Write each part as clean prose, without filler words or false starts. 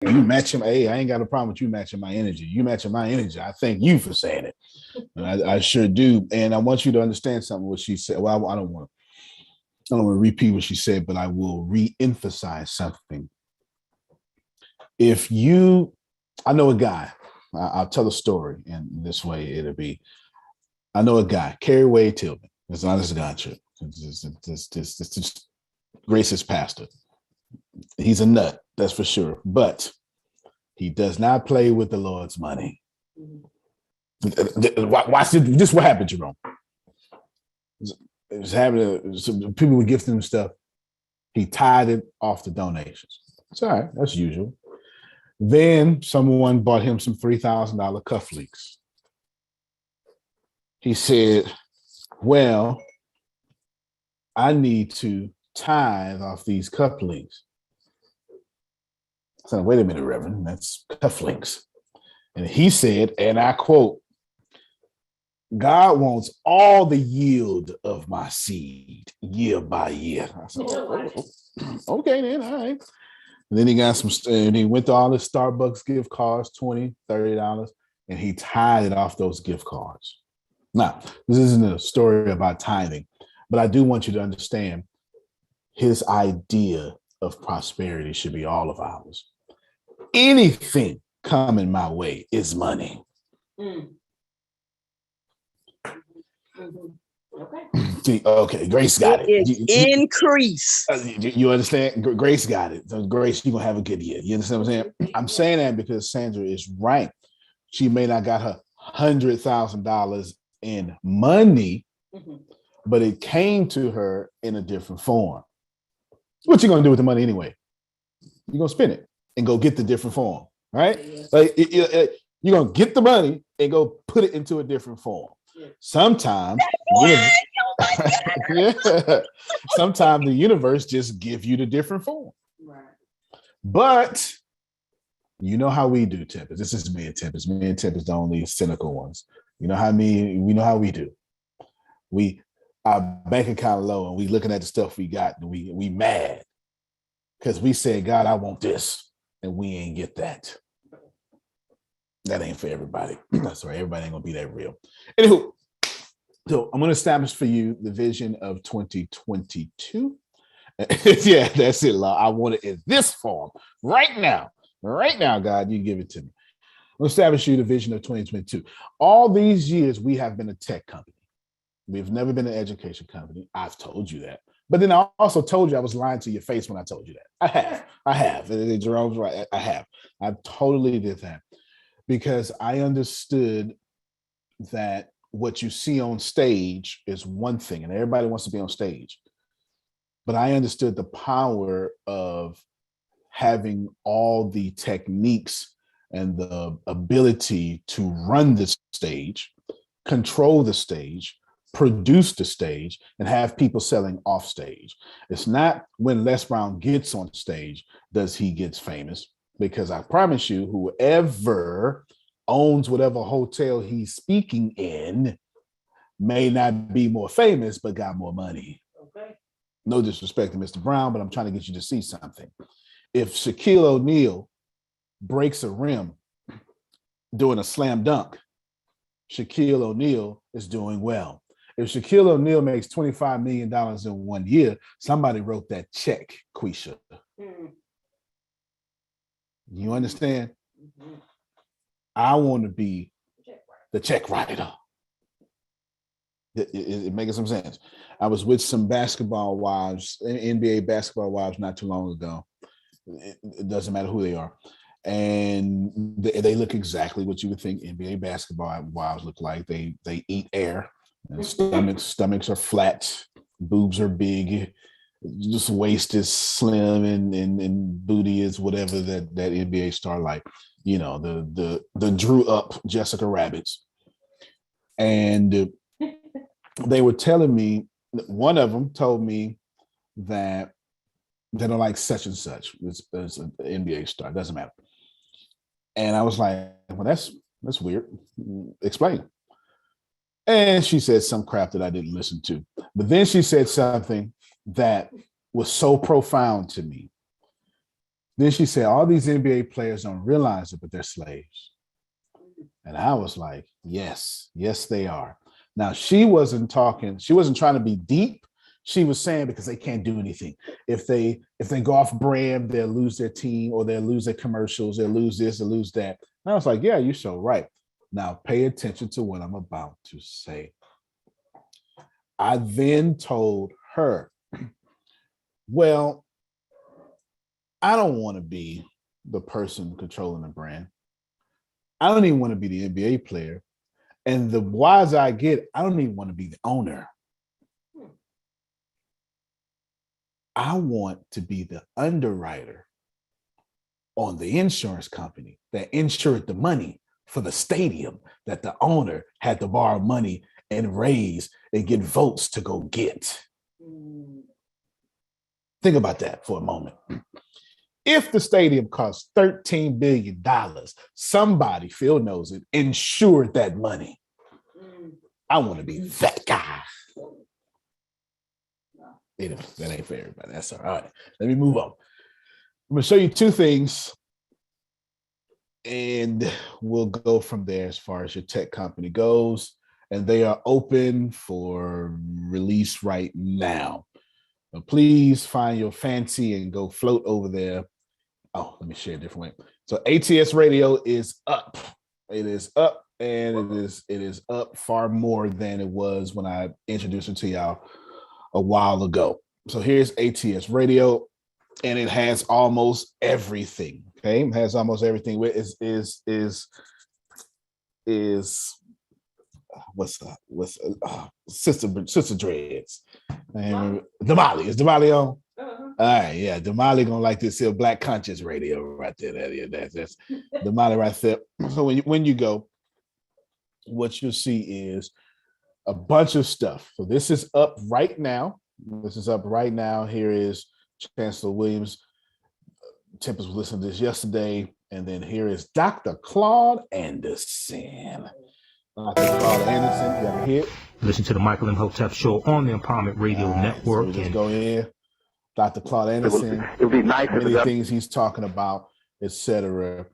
You match him. Hey, I ain't got a problem with you matching my energy. You matching my energy. I thank you for saying it. And I sure do. And I want you to understand something. What she said. Well, I don't want to repeat what she said, but I will re-emphasize something. I know a guy. I'll tell a story, and this way it'll be. I know a guy, Kerry Wade Tillman. It's not his God trip. It's Grace's pastor. He's a nut, that's for sure. But he does not play with the Lord's money. Watch this. This is what happened, Jerome. It was happening. Some people were gifting him stuff. He tied it off the donations. It's all right. That's usual. Then someone bought him some $3,000 cufflinks. He said, well, I need to tithe off these cufflinks. I said, wait a minute, Reverend, that's cufflinks. And he said, and I quote, God wants all the yield of my seed year by year. I said, okay, then, all right. And then he got and he went to all his Starbucks gift cards, $20, $30, and he tied it off those gift cards. Now, this isn't a story about tithing, but I do want you to understand his idea of prosperity should be all of ours. Anything coming my way is money. Okay, Grace got it. Increase. You understand? Grace got it. So Grace, you're going to have a good year. You understand what I'm saying? I'm saying that because Sandra is right. She may not got her $100,000 in money, but it came to her in a different form. What you going to do with the money anyway? You're going to spend it and go get the different form, right? Like you're going to get the money and go put it into a different form. Sometimes, sometimes the universe just give you the different form. Right. But you know how we do, Tempest. This is me and Tempest. Me and Tempest, the only cynical ones. We know how we do. Our bank account low, and we looking at the stuff we got, and we mad because we said, God, I want this, and we ain't get that. That ain't for everybody. That's right. Everybody ain't gonna be that real. Anywho, so I'm gonna establish for you the vision of 2022. Yeah, that's it, Law. I want it in this form right now. Right now, God, you give it to me. I'm gonna establish you the vision of 2022. All these years, we have been a tech company. We've never been an education company. I've told you that. But then I also told you I was lying to your face when I told you that. I have. Jerome's right. I have. I totally did that. Because I understood that what you see on stage is one thing, and everybody wants to be on stage. But I understood the power of having all the techniques and the ability to run the stage, control the stage, produce the stage, and have people selling off stage. It's not when Les Brown gets on stage does he gets famous. Because I promise you, whoever owns whatever hotel he's speaking in may not be more famous, but got more money. Okay. No disrespect to Mr. Brown, but I'm trying to get you to see something. If Shaquille O'Neal breaks a rim doing a slam dunk, Shaquille O'Neal is doing well. If Shaquille O'Neal makes $25 million in 1 year, somebody wrote that check, Quisha. You understand? Mm-hmm. I want to be the check writer. It making some sense. I was with some basketball wives, NBA basketball wives, not too long ago. It doesn't matter who they are. And they look exactly what you would think NBA basketball wives look like. They eat air. And stomachs are flat. Boobs are big. Just waist is slim and booty is whatever that NBA star like, you know, the drew up Jessica Rabbits. And they were telling me, one of them told me that they don't like such and such. It's an NBA star, it doesn't matter. And I was like, well, that's weird. Explain. And she said some crap that I didn't listen to. But then she said something that was so profound to me. Then she said, all these NBA players don't realize it, but they're slaves. And I was like, yes, they are. Now, she wasn't trying to be deep. She was saying because they can't do anything. If they go off brand, they'll lose their team, or they'll lose their commercials, they'll lose this, they'll lose that. And I was like, yeah, you're so right. Now pay attention to what I'm about to say. I then told her, well, I don't want to be the person controlling the brand. I don't even want to be the NBA player. And the wiser I get, I don't even want to be the owner. I want to be the underwriter on the insurance company that insured the money for the stadium that the owner had to borrow money and raise and get votes to go get. Think about that for a moment. If the stadium costs $13 billion, somebody, Phil knows it, insured that money. I want to be that guy. That ain't for everybody. That's all right. Let me move on. I'm going to show you two things, and we'll go from there as far as your tech company goes. And they are open for release right now. Now, please find your fancy and go float over there. Oh, let me share a different way. So ATS Radio is up. It is up, and it is up far more than it was when I introduced it to y'all a while ago. So here's ATS Radio, and it has almost everything. Okay, it has almost everything. What's Sister Dreads? And Damali. Is Damali on? All right, yeah. Damali gonna like this here Black Conscious Radio right there. That's Damali right there. So when you go, what you'll see is a bunch of stuff. So this is up right now. Here is Chancellor Williams. Tempest was listening to this yesterday. And then here is Dr. Claude Anderson. Dr. Claude Anderson, you have a hit. Listen to the Michael Imhotep Show on the Empowerment Radio Network. So just go in. Dr. Claude Anderson. It would be nice. Many things he's talking about, etc.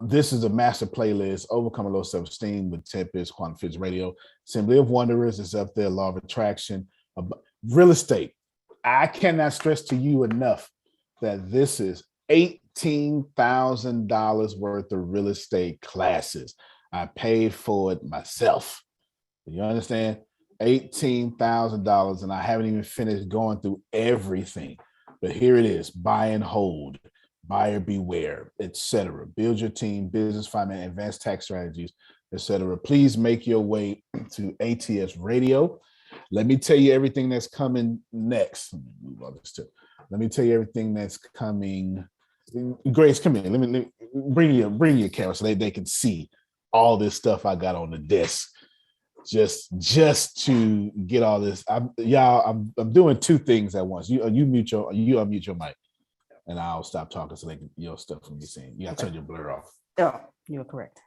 This is a master playlist, Overcoming Low Self-Esteem with Tempest, Quantum Physics Radio. Assembly of Wanderers is up there, Law of Attraction. Real estate. I cannot stress to you enough that this is $18,000 worth of real estate classes. I paid for it myself. You understand? $18,000, and I haven't even finished going through everything. But here it is: buy and hold, buyer beware, etc. Build your team, business, finance, advanced tax strategies, etc. Please make your way to ATS Radio. Let me tell you everything that's coming next. Let me tell you everything that's coming. Grace, come in. Let me bring your camera so they can see all this stuff I got on the desk. Just to get all this. I'm doing two things at once. You unmute your mic, and I'll stop talking so they can your stuff from you saying. You gotta turn your blur off. Oh, you're correct.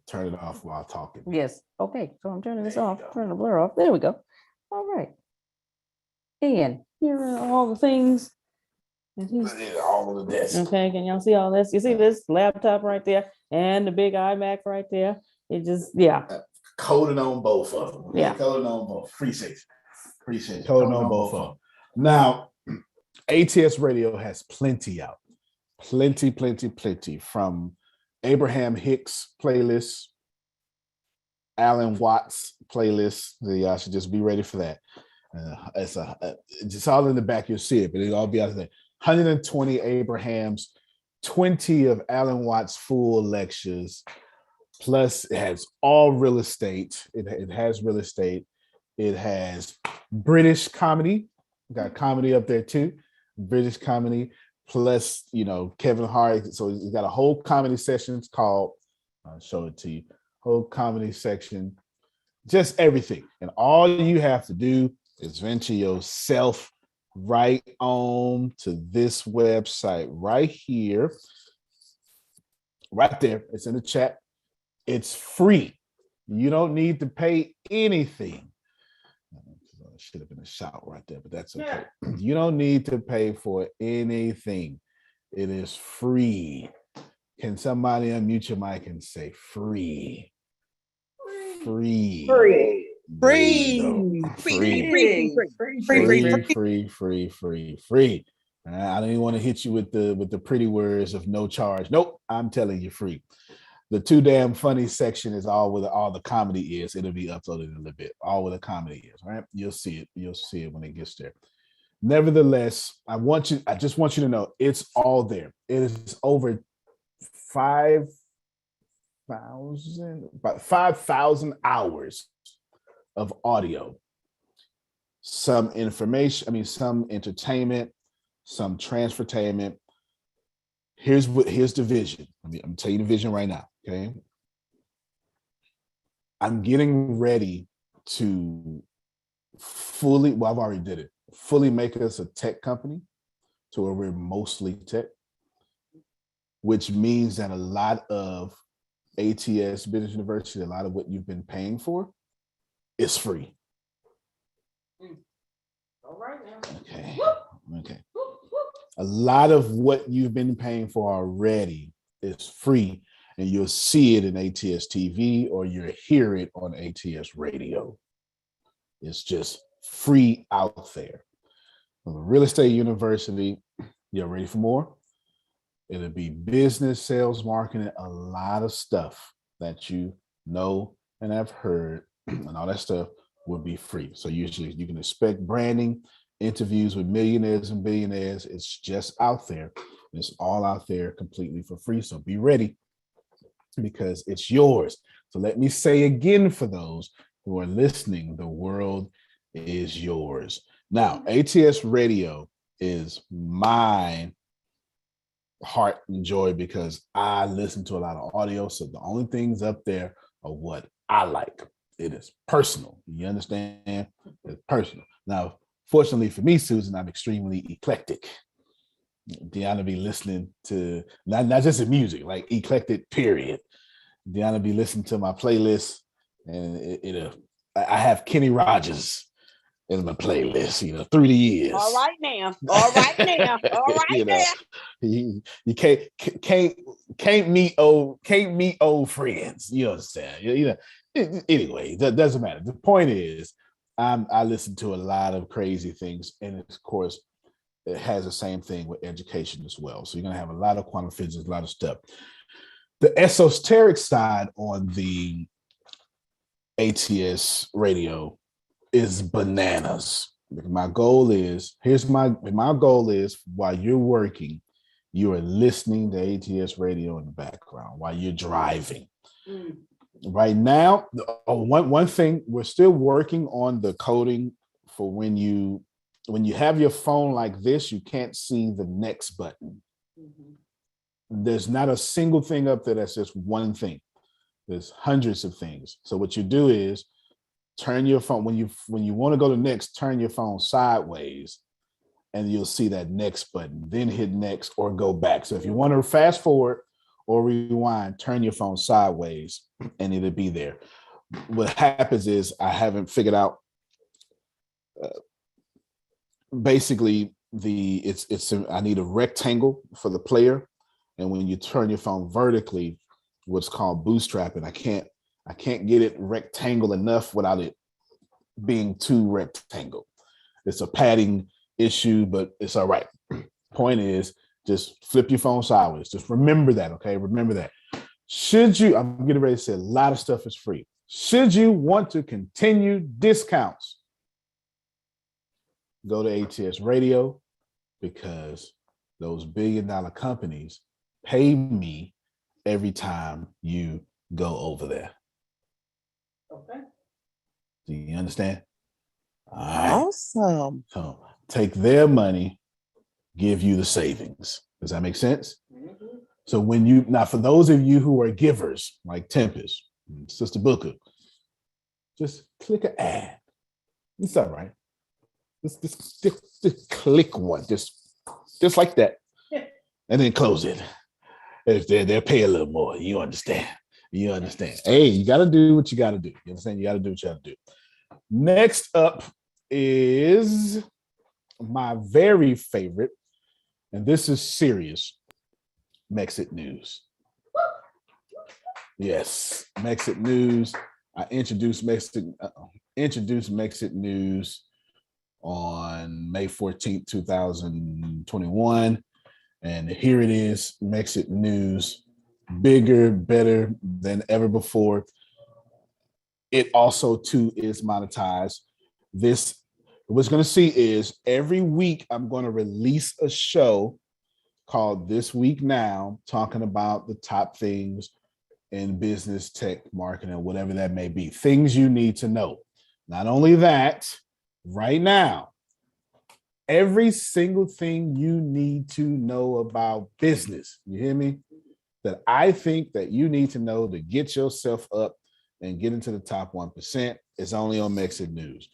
Turn it off while talking. Yes. Okay. So I'm turning this off. Turn the blur off. There we go. All right. And here are all the things. All of this. Okay. Can y'all see all this? You see this laptop right there and the big iMac right there? It just, yeah. Coding on both of them. Yeah. Coding on both. Appreciate it. Coding on both of them. Now, ATS Radio has plenty out. Plenty. From Abraham Hicks playlist, Alan Watts playlist. Y'all should just be ready for that. It's all in the back. You'll see it, but it'll all be out there. 120 Abraham's, 20 of Alan Watts' full lectures. Plus, it has all real estate. It has real estate. It has British comedy. Got comedy up there too. British comedy. Plus, Kevin Hart. So he's got a whole comedy section called, I'll show it to you. Whole comedy section. Just everything. And all you have to do is venture yourself right on to this website right here. Right there. It's in the chat. It's free. You don't need to pay anything. should have been a shout right there, but that's okay. You don't need to pay for anything. It is free. Can somebody unmute your mic and say free? Free. Free. Free. Free. I don't even want to hit you with the pretty words of no charge. Nope, I'm telling you, free. The too damn funny section is all where all the comedy is. It'll be uploaded in a little bit. All where the comedy is, right? You'll see it. You'll see it when it gets there. Nevertheless, I just want you to know it's all there. It is over 5,000 hours of audio. Some information, some entertainment, some transfertainment. Here's the vision. I'm gonna tell you the vision right now. Okay. I'm getting ready to I've already did it, fully make us a tech company to where we're mostly tech, which means that a lot of ATS Business University, a lot of what you've been paying for is free. All right now. Okay. A lot of what you've been paying for already is free, and you'll see it in ATS TV or you'll hear it on ATS radio. It's just free out there. From the Real Estate University, you're ready for more? It'll be business, sales, marketing, a lot of stuff that you know and have heard, and all that stuff will be free. So usually you can expect branding, interviews with millionaires and billionaires. It's just out there. It's all out there completely for free. So be ready because it's yours. So let me say again for those who are listening, the world is yours. Now, ATS Radio is my heart and joy because I listen to a lot of audio. So the only things up there are what I like. It is personal. You understand? It's personal. Now, fortunately for me, Susan, I'm extremely eclectic. Deanna be listening to not just in music, like eclectic, period. Deanna be listening to my playlist, and I have Kenny Rogers in my playlist, through the years. All right now. You can't meet old friends. You understand? Anyway, that doesn't matter. The point is, I listen to a lot of crazy things, and of course, it has the same thing with education as well. So you're gonna have a lot of quantum physics, a lot of stuff. The esoteric side on the ATS radio is bananas. My goal is while you're working, you are listening to ATS radio in the background while you're driving. Right now, one thing, we're still working on the coding for when you have your phone like this, you can't see the next button. There's not a single thing up there that's just one thing. There's hundreds of things. So what you do is turn your phone, when you want to go to next, turn your phone sideways and you'll see that next button, then hit next or go back. So if you want to fast forward or rewind, turn your phone sideways and it'll be there. What happens is I haven't figured out basically I need a rectangle for the player. And when you turn your phone vertically, what's called bootstrapping, I can't get it rectangle enough without it being too rectangle. It's a padding issue, but it's all right. Point is, just flip your phone sideways. Just remember that, okay? Remember that. I'm getting ready to say a lot of stuff is free. Should you want to continue discounts, go to ATS Radio, because those billion-dollar companies pay me every time you go over there. Okay. Do you understand? All right. Awesome. So take their money, give you the savings. Does that make sense? Mm-hmm. So for those of you who are givers, like Tempest, Sister Booker, just click an ad. It's all right. Just click one, just like that, and then close it. They'll pay a little more. You understand? Hey, you got to do what you got to do. You understand? You got to do what you got to do. Next up is my very favorite, and this is serious, Mexit News. Yes, Mexit News. I introduced Mexit News on May 14th, 2021. And here it is, Mexit News, bigger, better than ever before. It also, too, is monetized. What's going to see is every week I'm going to release a show called This Week Now, talking about the top things in business, tech, marketing, whatever that may be. Things you need to know. Not only that, right now, every single thing you need to know about business, you hear me? That I think that you need to know to get yourself up and get into the top 1% is only on Mexit News.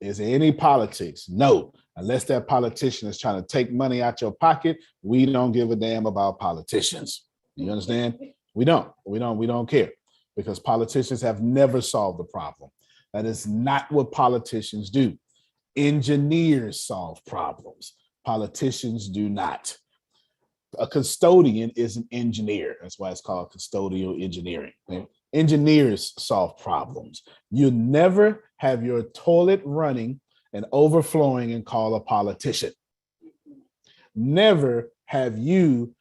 Is there any politics? No. Unless that politician is trying to take money out your pocket, we don't give a damn about politicians. You understand? We don't care, because politicians have never solved the problem. That is not what politicians do. Engineers solve problems. Politicians do not. A custodian is an engineer. That's why it's called custodial engineering. Okay? Engineers solve problems. You never have your toilet running and overflowing and call a politician. Never have you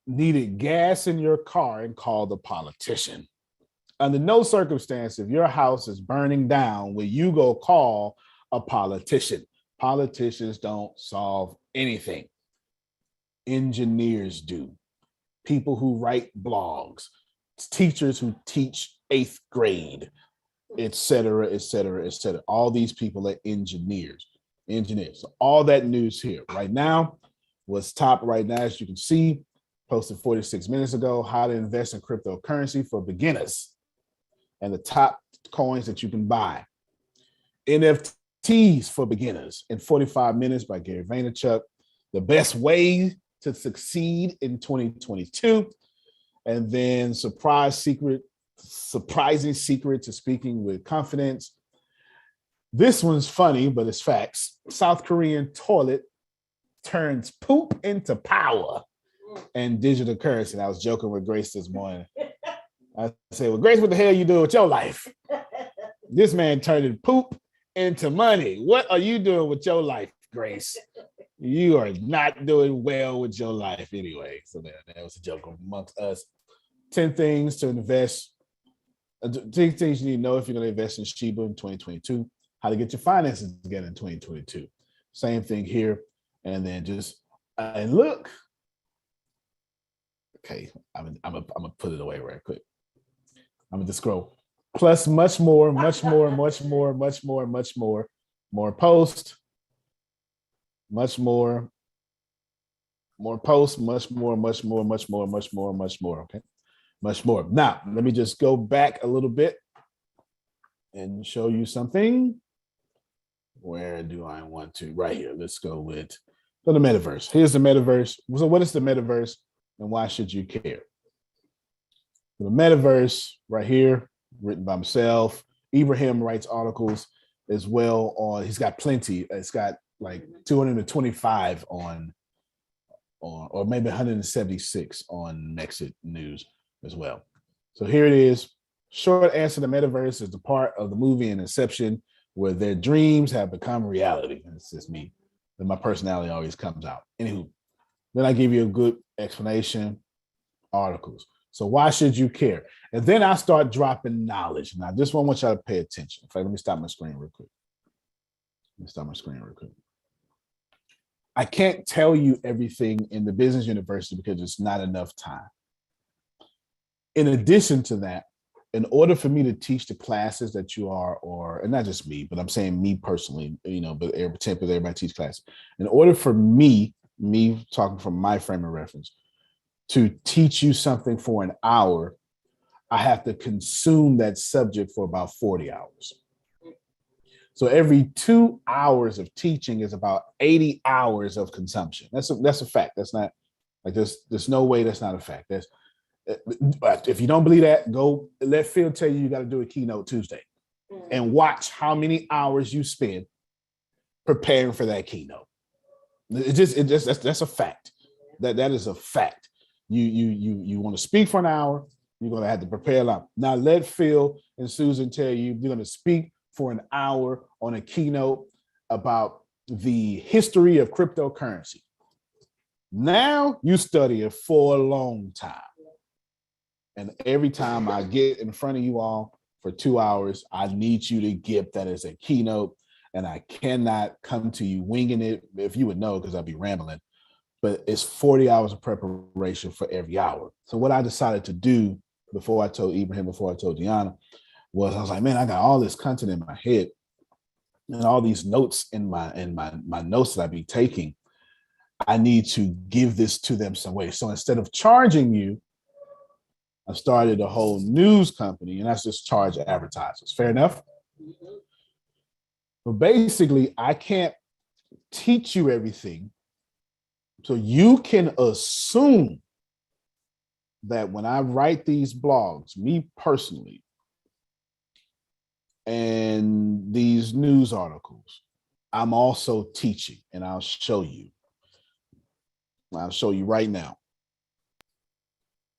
needed gas in your car and call the politician. Under no circumstance, if your house is burning down, will you go call a politician? Politicians don't solve anything. Engineers do. People who write blogs, teachers who teach 8th grade, et cetera, et cetera, et cetera. All these people are engineers. So all that news here right now was top right now, as you can see, posted 46 minutes ago, how to invest in cryptocurrency for beginners and the top coins that you can buy. NFTs for beginners in 45 minutes by Gary Vaynerchuk. The best way to succeed in 2022. And then surprising secret to speaking with confidence. This one's funny, but it's facts. South Korean toilet turns poop into power and digital currency. And I was joking with Grace this morning. I said, well, Grace, what the hell you doing with your life? This man turned poop into money. What are you doing with your life, Grace? You are not doing well with your life anyway. So that was a joke amongst us. 10 things to invest. 10 things you need to know if you're going to invest in Shiba in 2022. How to get your finances together in 2022. Same thing here. And then just, and look. Okay, I'm going to put it away right quick. I'm going to scroll. Plus much more. More posts. Much more posts, much more. Okay. Much more. Now, let me just go back a little bit and show you something. Where do I want to? Right here. Let's go to the Metaverse. Here's the Metaverse. So what is the Metaverse and why should you care? The Metaverse right here, written by myself. Ibrahim writes articles as well on, he's got plenty. It's got like 225 on or maybe 176 on Mexit News as well. So here it is. Short answer, the Metaverse is the part of the movie in Inception where their dreams have become reality. It's just me. And my personality always comes out. Anywho, then I give you a good explanation, articles. So why should you care? And then I start dropping knowledge. Now, this one I want y'all to pay attention. In fact, let me stop my screen real quick. I can't tell you everything in the business university because it's not enough time. In addition to that, in order for me to teach the classes that you are, and not just me, but I'm saying me personally, but everybody teach classes. In order for me talking from my frame of reference, to teach you something for an hour, I have to consume that subject for about 40 hours. So every 2 hours of teaching is about 80 hours of consumption. That's a fact. That's not like there's no way that's not a fact. But if you don't believe that, go let Phil tell you got to do a keynote Tuesday and watch how many hours you spend preparing for that keynote. That's a fact. That is a fact. You want to speak for an hour, you're going to have to prepare a lot. Now let Phil and Susan tell you you're going to speak for an hour on a keynote about the history of cryptocurrency. Now you study it for a long time. And every time I get in front of you all for 2 hours, I need you to get that as a keynote. And I cannot come to you winging it. If you would know, because I'd be rambling, but it's 40 hours of preparation for every hour. So what I decided to do before I told Ibrahim, before I told Deanna, was I was like, man, I got all this content in my head and all these notes in my notes that I be taking. I need to give this to them some way. So instead of charging you, I started a whole news company, and that's just charge advertisers. Fair enough? But basically, I can't teach you everything. So you can assume that when I write these blogs, me personally, and these news articles, I'm also teaching, and I'll show you. I'll show you right now.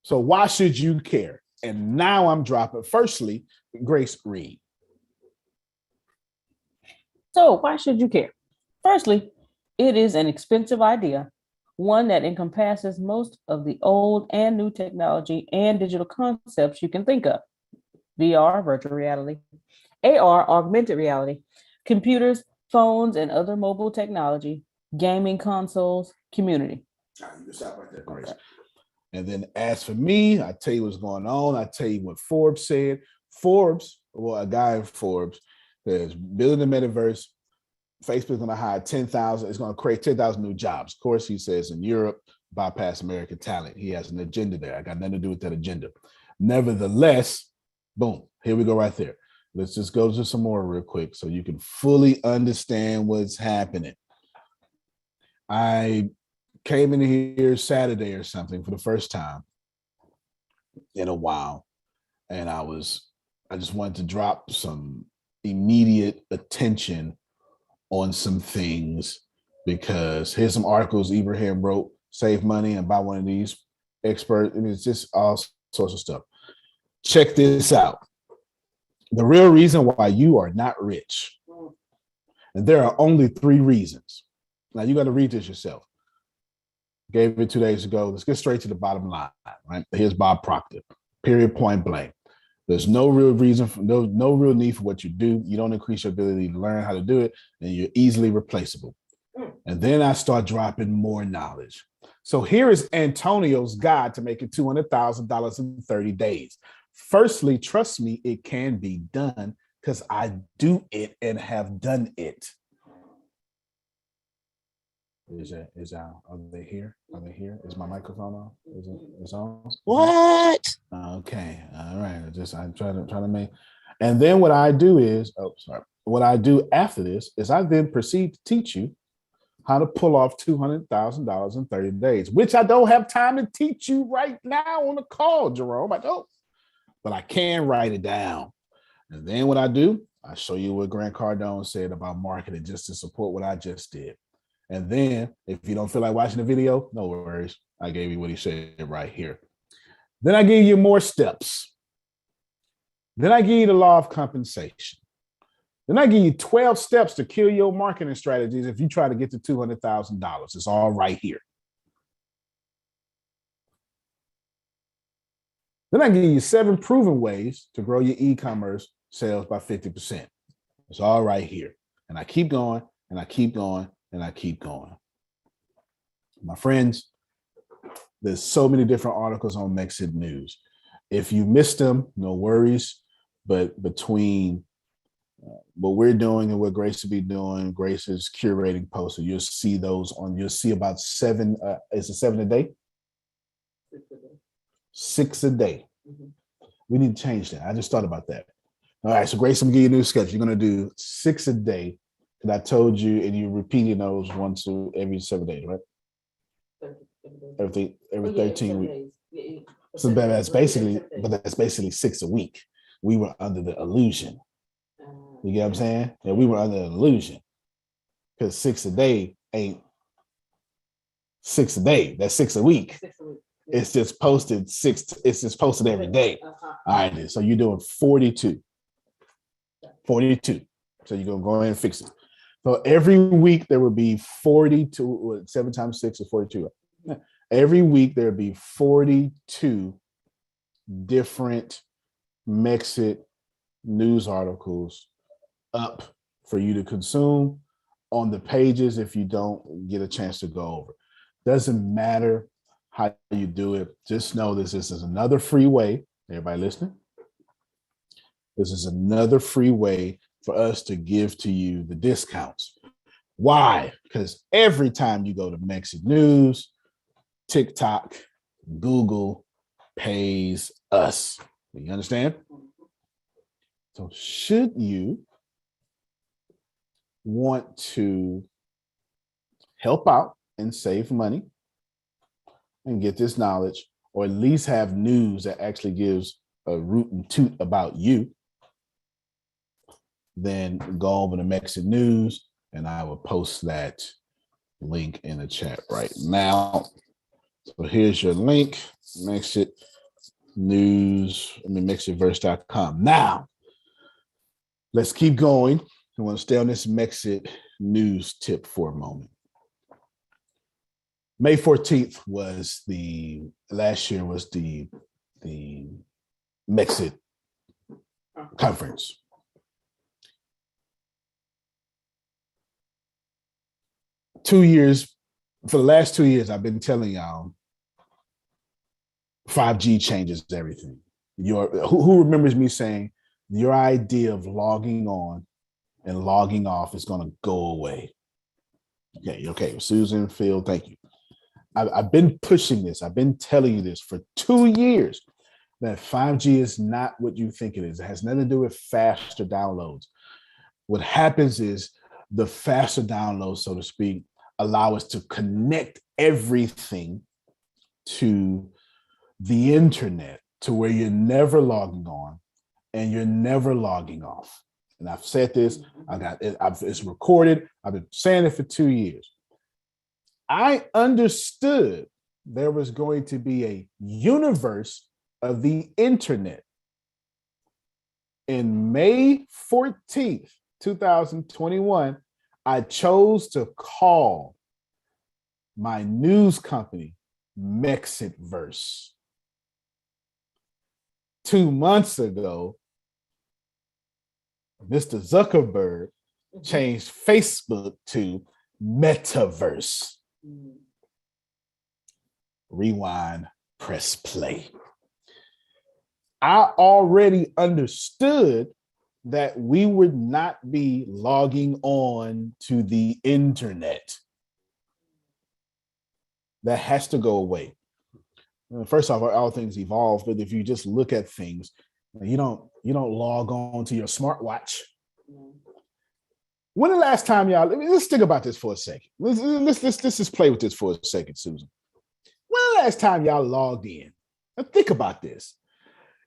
So why should you care? And now I'm dropping. Firstly, Grace, read. So why should you care? Firstly, it is an expensive idea, one that encompasses most of the old and new technology and digital concepts you can think of. VR, virtual reality, AR, augmented reality, computers, phones, and other mobile technology, gaming consoles, community. All right, you can stop right there, Grace. Okay. And then as for me, I tell you what's going on. I tell you what Forbes said. Forbes, well, a guy in Forbes is building the metaverse. Facebook's going to hire 10,000. It's going to create 10,000 new jobs. Of course, he says in Europe, bypass American talent. He has an agenda there. I got nothing to do with that agenda. Nevertheless, boom, here we go right there. Let's just go to some more real quick so you can fully understand what's happening. I came in here Saturday or something for the first time in a while. And I just wanted to drop some immediate attention on some things, because here's some articles Ibrahim wrote, save money and buy one of these experts. I mean, it's just all sorts of stuff. Check this out. The real reason why you are not rich. And there are only 3 reasons. Now you got to read this yourself. Gave it 2 days ago. Let's get straight to the bottom line, right? Here's Bob Proctor, period, point blank. There's no real reason, no real need for what you do. You don't increase your ability to learn how to do it, and you're easily replaceable. And then I start dropping more knowledge. So here is Antonio's guide to making $200,000 in 30 days. Firstly, trust me, it can be done because I do it and have done it. Are they here? Are they here? Is my microphone on? Is it on? What? Okay. All right. I'm trying to make. And then what I do is, what I do after this is I then proceed to teach you how to pull off $200,000 in 30 days, which I don't have time to teach you right now on the call, Jerome. I don't, but I can write it down. And then what I do, I show you what Grant Cardone said about marketing just to support what I just did. And then if you don't feel like watching the video, no worries. I gave you what he said right here. Then I give you more steps. Then I give you the law of compensation. Then I give you 12 steps to kill your marketing strategies if you try to get to $200,000. It's all right here. Then I give you 7 proven ways to grow your e-commerce sales by 50%. It's all right here. And I keep going, and I keep going, and I keep going. My friends, there's so many different articles on Mexit News. If you missed them, no worries. But between what we're doing and what Grace will be doing, Grace is curating posts. So you'll see those on, you'll see about 7, is it 7 a day? 6 a day. Mm-hmm. We need to change that. I just thought about that. All right, so Grace, I'm gonna give you a new schedule. You're gonna do 6 a day. And I told you, and you repeated those once every 7 days, right? Every 13 weeks. So that's basically 6 a week. We were under the illusion. You get what I'm saying? Yeah, we were under the illusion. because 6 a day ain't 6 a day. That's 6 a week. Yeah. It's just posted it's just posted every day. All right, so you're doing 42. 42. So you're gonna go ahead and fix it. So every week there would be 42, 7 times 6 is 42. Every week there'd be 42 different Mexit news articles up for you to consume on the pages if you don't get a chance to go over. Doesn't matter how you do it. Just know this is another free way. Everybody listening? This is another free way for us to give to you the discounts. Why? Because every time you go to Mexit News, TikTok, Google pays us. You understand? So should you want to help out and save money and get this knowledge, or at least have news that actually gives a root and toot about you, then go over to Mexit News and I will post that link in the chat right now. So here's your link, Mexit News, MexitVerse.com. Now, let's keep going. I want to stay on this Mexit News tip for a moment. May 14th was last year was the Mexit conference. For the last 2 years, I've been telling y'all 5G changes everything. Who remembers me saying your idea of logging on and logging off is going to go away? Okay. Susan, Phil, thank you. I've been pushing this. I've been telling you this for 2 years, that 5G is not what you think it is. It has nothing to do with faster downloads. What happens is the faster downloads, so to speak, allow us to connect everything to the internet to where you're never logging on and you're never logging off. And I've said this, it's recorded. I've been saying it for 2 years. I understood there was going to be a universe of the internet. In May 14th, 2021, I chose to call my news company MexitVerse. 2 months ago, Mr. Zuckerberg changed Facebook to Metaverse. Rewind, press play. I already understood that we would not be logging on to the internet. That has to go away. First off, all things evolve, but if you just look at things, you don't log on to your smartwatch. When the last time y'all, let's think about this for a second. Let's just play with this for a second, Susan. When the last time y'all logged in? Now think about this.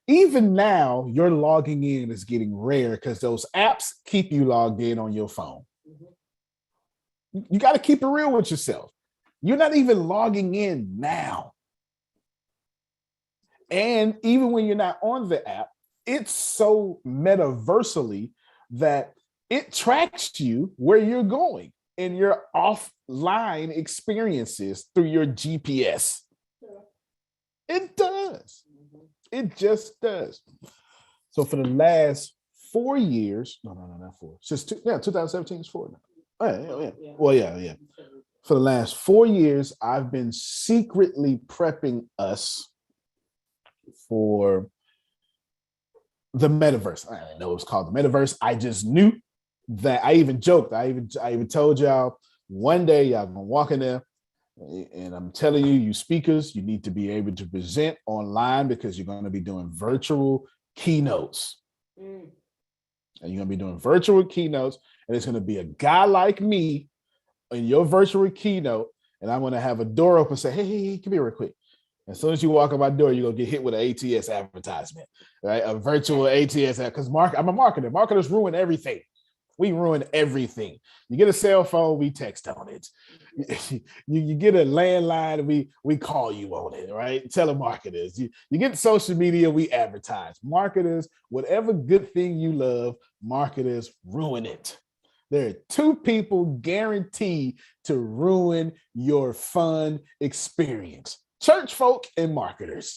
Even now, your logging in is getting rare because those apps keep you logged in on your phone. You got to keep it real with yourself. You're not even logging in now. And even when you're not on the app, it's so metaversally that it tracks you where you're going in your offline experiences through your GPS. It does. It just does. So for the last 4 years, not 4. Since 2017 is 4 now. Well, yeah. For the last 4 years, I've been secretly prepping us for the metaverse. I didn't know it was called the metaverse. I just knew that. I even joked. I even told y'all one day y'all gonna walk in there, and I'm telling you, you speakers, you need to be able to present online because you're going to be doing virtual keynotes. And you're going to be doing virtual keynotes, and it's going to be a guy like me in your virtual keynote, and I'm going to have a door open and say, hey, come here real quick. As soon as you walk up my door, you're going to get hit with an ATS advertisement, right? A virtual ATS, because I'm a marketer. Marketers ruin everything. We ruin everything. You get a cell phone, we text on it. You get a landline, we call you on it, right? Telemarketers. You get social media, we advertise. Marketers, whatever good thing you love, marketers ruin it. There are two people guaranteed to ruin your fun experience: church folk and marketers.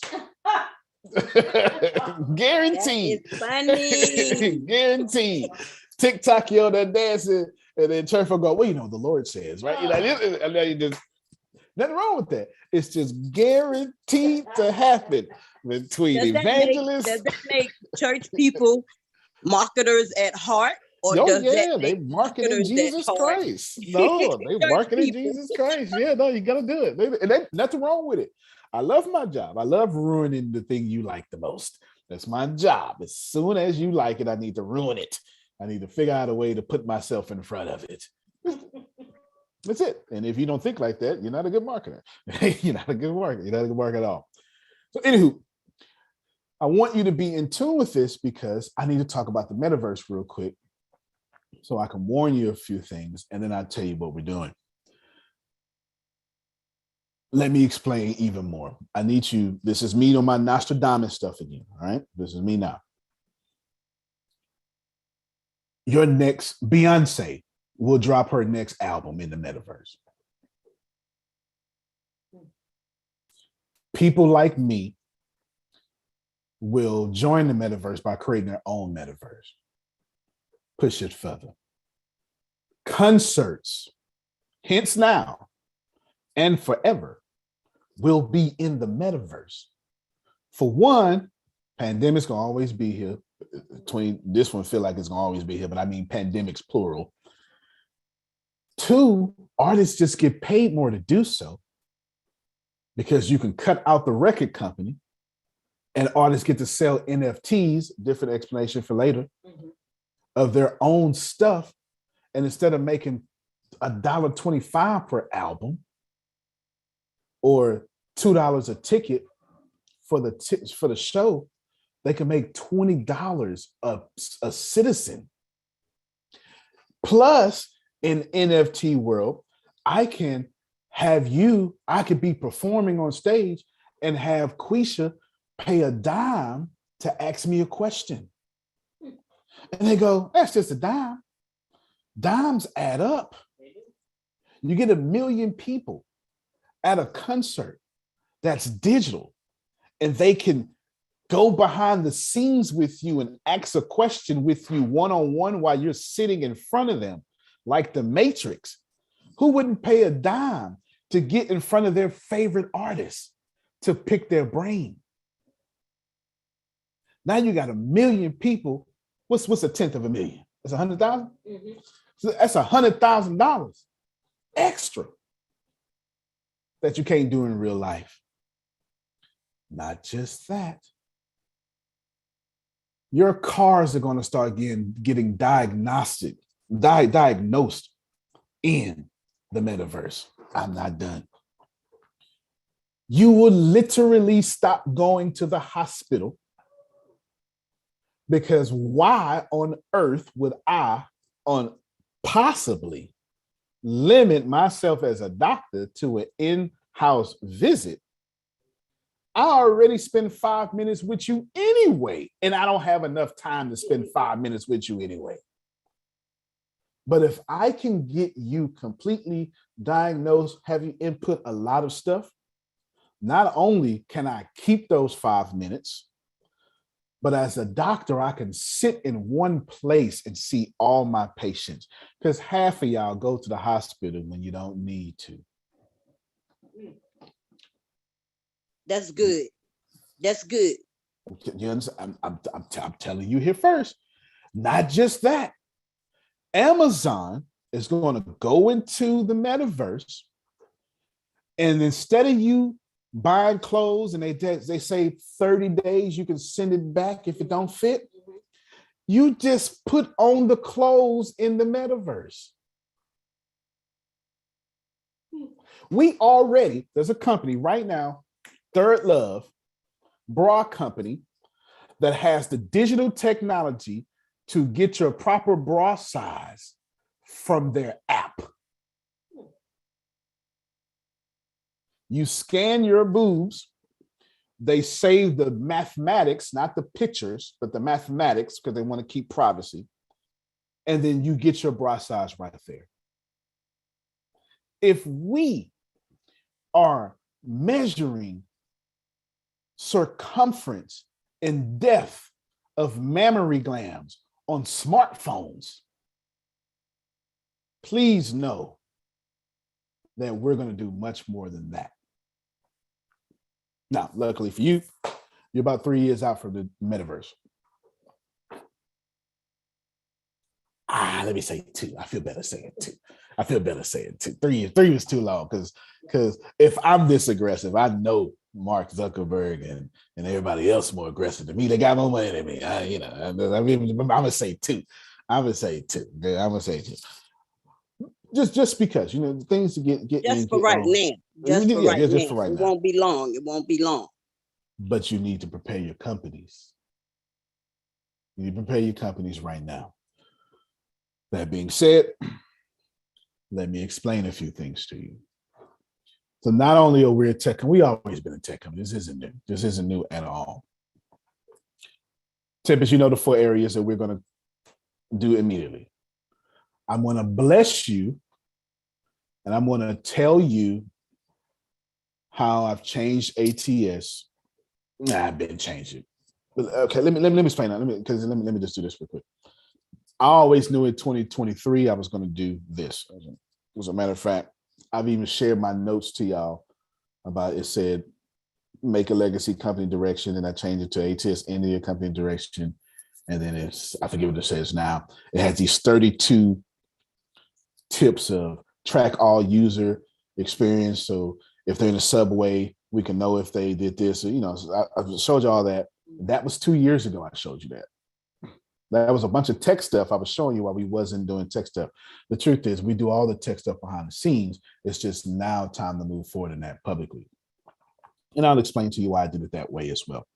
Guaranteed. Funny. Guaranteed. TikTok, you on there dancing, and then church folk go, well, the Lord says, right? And then you just, nothing wrong with that. It's just guaranteed to happen between evangelists. Does that make church people marketers at heart? Or they marketing Jesus Christ. No, they marketing Jesus Christ. Yeah, no, you gotta do it. And nothing wrong with it. I love my job. I love ruining the thing you like the most. That's my job. As soon as you like it, I need to ruin it. I need to figure out a way to put myself in front of it. That's it. And if you don't think like that, you're not a good marketer. You're not a good marketer. You're not a good marketer at all. So anywho, I want you to be in tune with this because I need to talk about the metaverse real quick so I can warn you a few things, and then I'll tell you what we're doing. Let me explain even more. I need you. This is me on my Nostradamus stuff again. All right. This is me now. Your next Beyonce will drop her next album in the metaverse. People like me will join the metaverse by creating their own metaverse. Push it further. Concerts, hence now and forever, will be in the metaverse. For one, pandemic's gonna always be here. Between this one, feel like it's gonna always be here, but I mean pandemics plural. Two, artists just get paid more to do so because you can cut out the record company and artists get to sell NFTs, different explanation for later, of their own stuff. And instead of making $1.25 per album or $2 a ticket for the show, they can make $20 a citizen. Plus, in NFT world, I could be performing on stage and have Quisha pay a dime to ask me a question. And they go, that's just a dime. Dimes add up. You get 1 million people at a concert that's digital, and they can go behind the scenes with you and ask a question with you one-on-one while you're sitting in front of them, like the Matrix. Who wouldn't pay a dime to get in front of their favorite artist to pick their brain? Now you got 1 million people. What's a tenth of 1 million? That's 100,000. So that's $100,000 extra that you can't do in real life. Not just that. Your cars are going to start getting diagnosed in the metaverse. I'm not done. You will literally stop going to the hospital because why on earth would I possibly limit myself as a doctor to an in-house visit? I already spend 5 minutes with you anyway, and I don't have enough time to spend 5 minutes with you anyway. But if I can get you completely diagnosed, have you input a lot of stuff, not only can I keep those 5 minutes, but as a doctor, I can sit in one place and see all my patients, because half of y'all go to the hospital when you don't need to. That's good. That's good. You understand? I'm telling you here first. Not just that. Amazon is going to go into the metaverse, and instead of you buying clothes and they say 30 days, you can send it back if it don't fit, you just put on the clothes in the metaverse. There's a company right now, Third Love, bra company, that has the digital technology to get your proper bra size from their app. You scan your boobs. They save the mathematics, not the pictures, but the mathematics, because they want to keep privacy. And then you get your bra size right there. If we are measuring circumference and depth of mammary glands on smartphones, please know that we're going to do much more than that. Now, luckily for you, you're about 3 years out from the metaverse. Let me say 2. I feel better saying 2. 3 was too long because if I'm this aggressive, I know Mark Zuckerberg and everybody else more aggressive than me. They got more money than me. I'm gonna say 2. I'm gonna say 2. Just because things to get just for right now. Just for right now. It won't be long. It won't be long. But you need to prepare your companies. You need to prepare your companies right now. That being said, let me explain a few things to you. So not only are we a tech, and we always been a tech company. This isn't new. This isn't new at all. Tempest, the 4 areas that we're going to do immediately. I'm going to bless you, and I'm going to tell you how I've changed ATS. I've been changing. Okay, let me explain that. Let me just do this real quick. I always knew in 2023 I was going to do this. As a matter of fact, I've even shared my notes to y'all about it. Said make a legacy company direction, and I changed it to ATS India company direction, and then I forget what it says now. It has these 32 tips of track all user experience. So if they're in the subway, we can know if they did this. I showed you all that. That was 2 years ago. I showed you that. That was a bunch of tech stuff I was showing you while we wasn't doing tech stuff. The truth is we do all the tech stuff behind the scenes. It's just now time to move forward in that publicly. And I'll explain to you why I did it that way as well.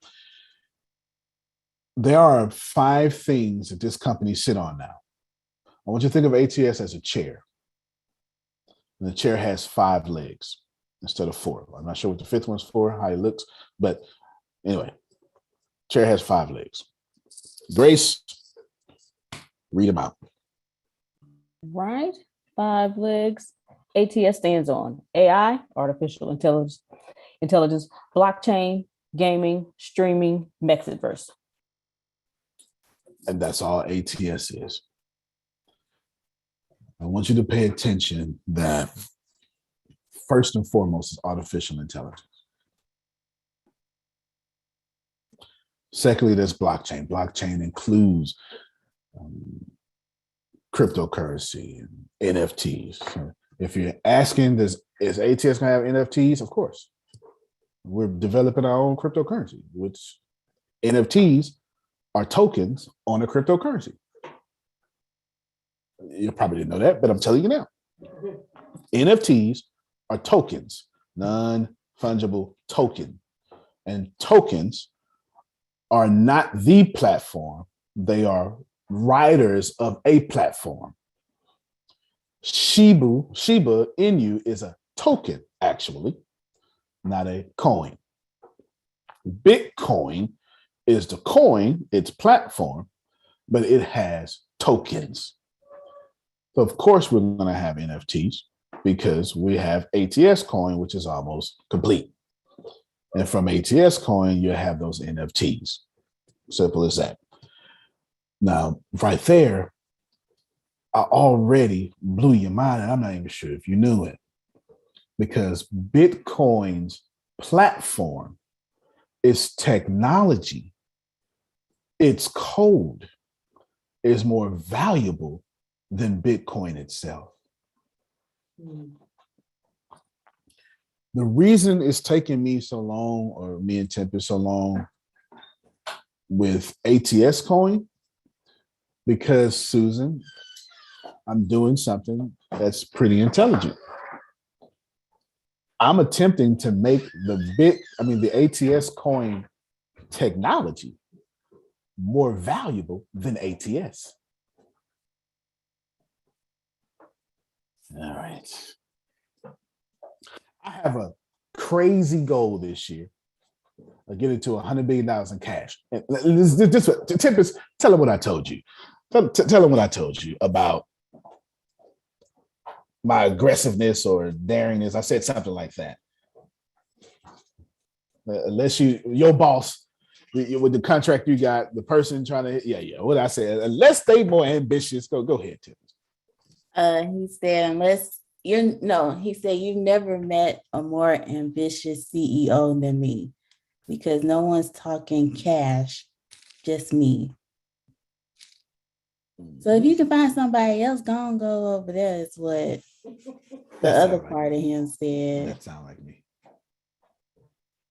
There are 5 things that this company sit on now. I want you to think of ATS as a chair. And the chair has 5 legs instead of 4. I'm not sure what the 5th one's for, how it looks, but anyway, chair has 5 legs. Grace, read them out. Right. 5 legs. ATS stands on AI, artificial intelligence, blockchain, gaming, streaming, MexitVerse. And that's all ATS is. I want you to pay attention that first and foremost is artificial intelligence. Secondly, there's blockchain. Blockchain includes cryptocurrency and NFTs. So if you're asking, is ATS going to have NFTs? Of course. We're developing our own cryptocurrency, which NFTs are tokens on a cryptocurrency. You probably didn't know that, but I'm telling you now. NFTs are tokens, non-fungible token. And tokens are not the platform. They are riders of a platform. Shiba Inu is a token, actually, not a coin. Bitcoin is the coin, its platform, but it has tokens. So of course we're going to have NFTs because we have ATS coin, which is almost complete. And from ATS coin, you have those NFTs. Simple as that. Now, right there, I already blew your mind, and I'm not even sure if you knew it, because Bitcoin's platform, its technology, its code is more valuable than Bitcoin itself. The reason it's taking me so long, or me and Tempest so long with ATS coin, because Susan, I'm doing something that's pretty intelligent. I'm attempting to make the ATS coin technology more valuable than ATS. All right. I have a crazy goal this year. I'll get it to $100 billion in cash. Tempest, tell them what I told you. Tell them what I told you about my aggressiveness or daringness. I said something like that. Unless your boss, with the contract you got, the person trying to, what I said, unless they more ambitious, go ahead, Tempest. He said, he said, you've never met a more ambitious CEO than me because no one's talking cash, just me. So if you can find somebody else, go over there is what the other part of him said. That sounds like me.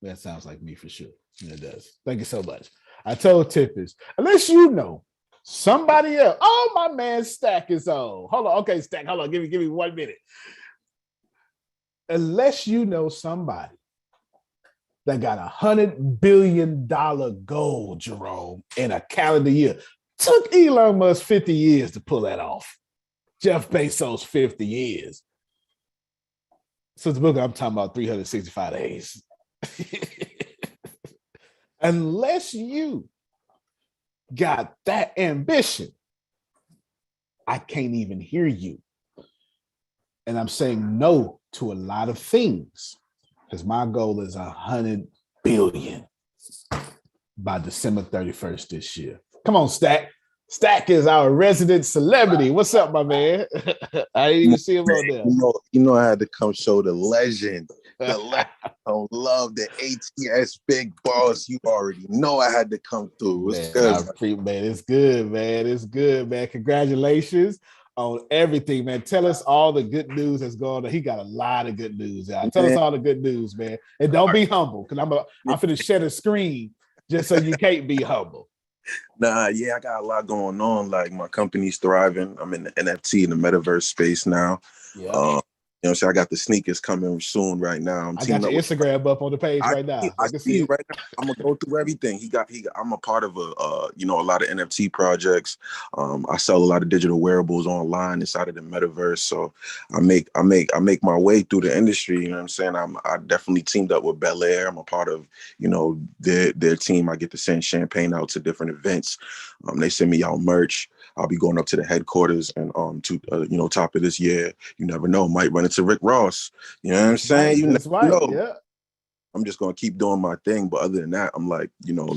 That sounds like me for sure. It does. Thank you so much. I told Tempest, unless you know somebody else. Oh, my man Stack is on. Hold on. Okay, Stack, hold on. Give me 1 minute. Unless you know somebody that got $100 billion goal, Jerome, in a calendar year. Took Elon Musk 50 years to pull that off. Jeff Bezos, 50 years. So the book, I'm talking about 365 days. Unless you got that ambition, I can't even hear you. And I'm saying no to a lot of things because my goal is 100 billion by December 31st this year. Come on, Stack. Stack is our resident celebrity. What's up, my man? I didn't even see him on there. You know, I had to come show the legend. The legend. I love the ATS big boss. You already know I had to come through. It's good, man. It's good, man. It's good, man. Congratulations on everything, man. Tell us all the good news that's going on. He got a lot of good news out. Tell us all the good news, man. And don't be humble, because I'm finna share a screen just so you can't be humble. Nah, yeah, I got a lot going on. Like my company's thriving. I'm in the NFT and the Metaverse space now. Yeah. So I got the sneakers coming soon right now. I got your Instagram up on the page right now. I can see it right now. I'm gonna go through everything. I'm a part of a lot of NFT projects. I sell a lot of digital wearables online inside of the Metaverse. So I make my way through the industry. You know what I'm saying? I definitely teamed up with Bel Air. I'm a part of, their team. I get to send champagne out to different events. They send me out merch. I'll be going up to the headquarters and top of this year. You never know, might run into Rick Ross. You know what I'm saying? You never know. Yeah. I'm just gonna keep doing my thing. But other than that, I'm like,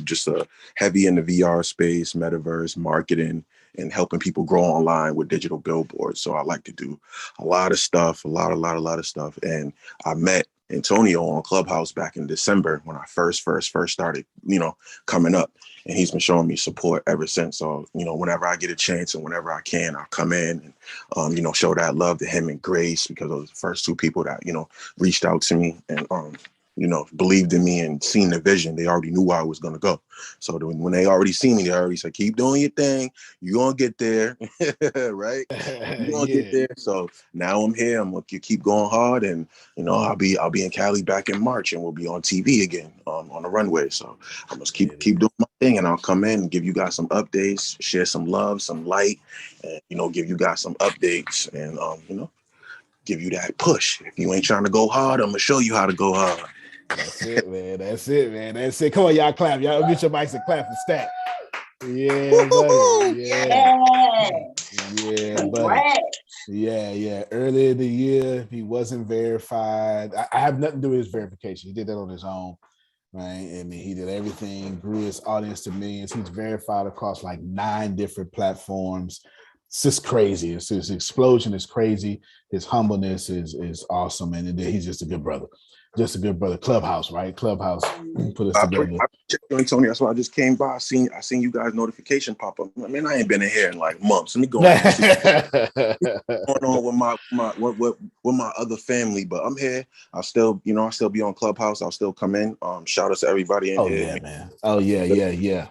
just heavy in the VR space, Metaverse, marketing, and helping people grow online with digital billboards. So I like to do a lot of stuff, a lot of stuff. And I met Antonio on Clubhouse back in December when I first started, coming up. And he's been showing me support ever since. So, whenever I get a chance and whenever I can, I'll come in and, show that love to him and Grace, because those are the first two people that, reached out to me and, believed in me and seen the vision. They already knew where I was going to go. So when they already see me, they already said, keep doing your thing. You're going to get there. Right? You're going to get there. So now I'm here. I'm going to keep going hard. And, I'll be in Cali back in March and we'll be on TV again on the runway. So I must keep doing my thing, and I'll come in and give you guys some updates, share some love, some light, and, give you guys some updates and, give you that push. If you ain't trying to go hard, I'm going to show you how to go hard. That's it, man. That's it. Come on, y'all clap. Y'all get your mics and clap and Stack. Yeah, buddy. Yeah, buddy. Yeah. Earlier in the year, he wasn't verified. I have nothing to do with his verification. He did that on his own, right? I mean, he did everything, grew his audience to millions. He's verified across like 9 different platforms. It's just crazy. His explosion is crazy. His humbleness is awesome. And he's just a good brother. Just a good brother. Clubhouse, right? Clubhouse put us together. Tony, that's why I just came by. I seen you guys' notification pop up. I mean, I ain't been in here in like months. Let me go on. What's going on with my other family, but I'm here. I'll still be on Clubhouse. I'll still come in. Shout out to everybody in here. Yeah, man. Oh yeah.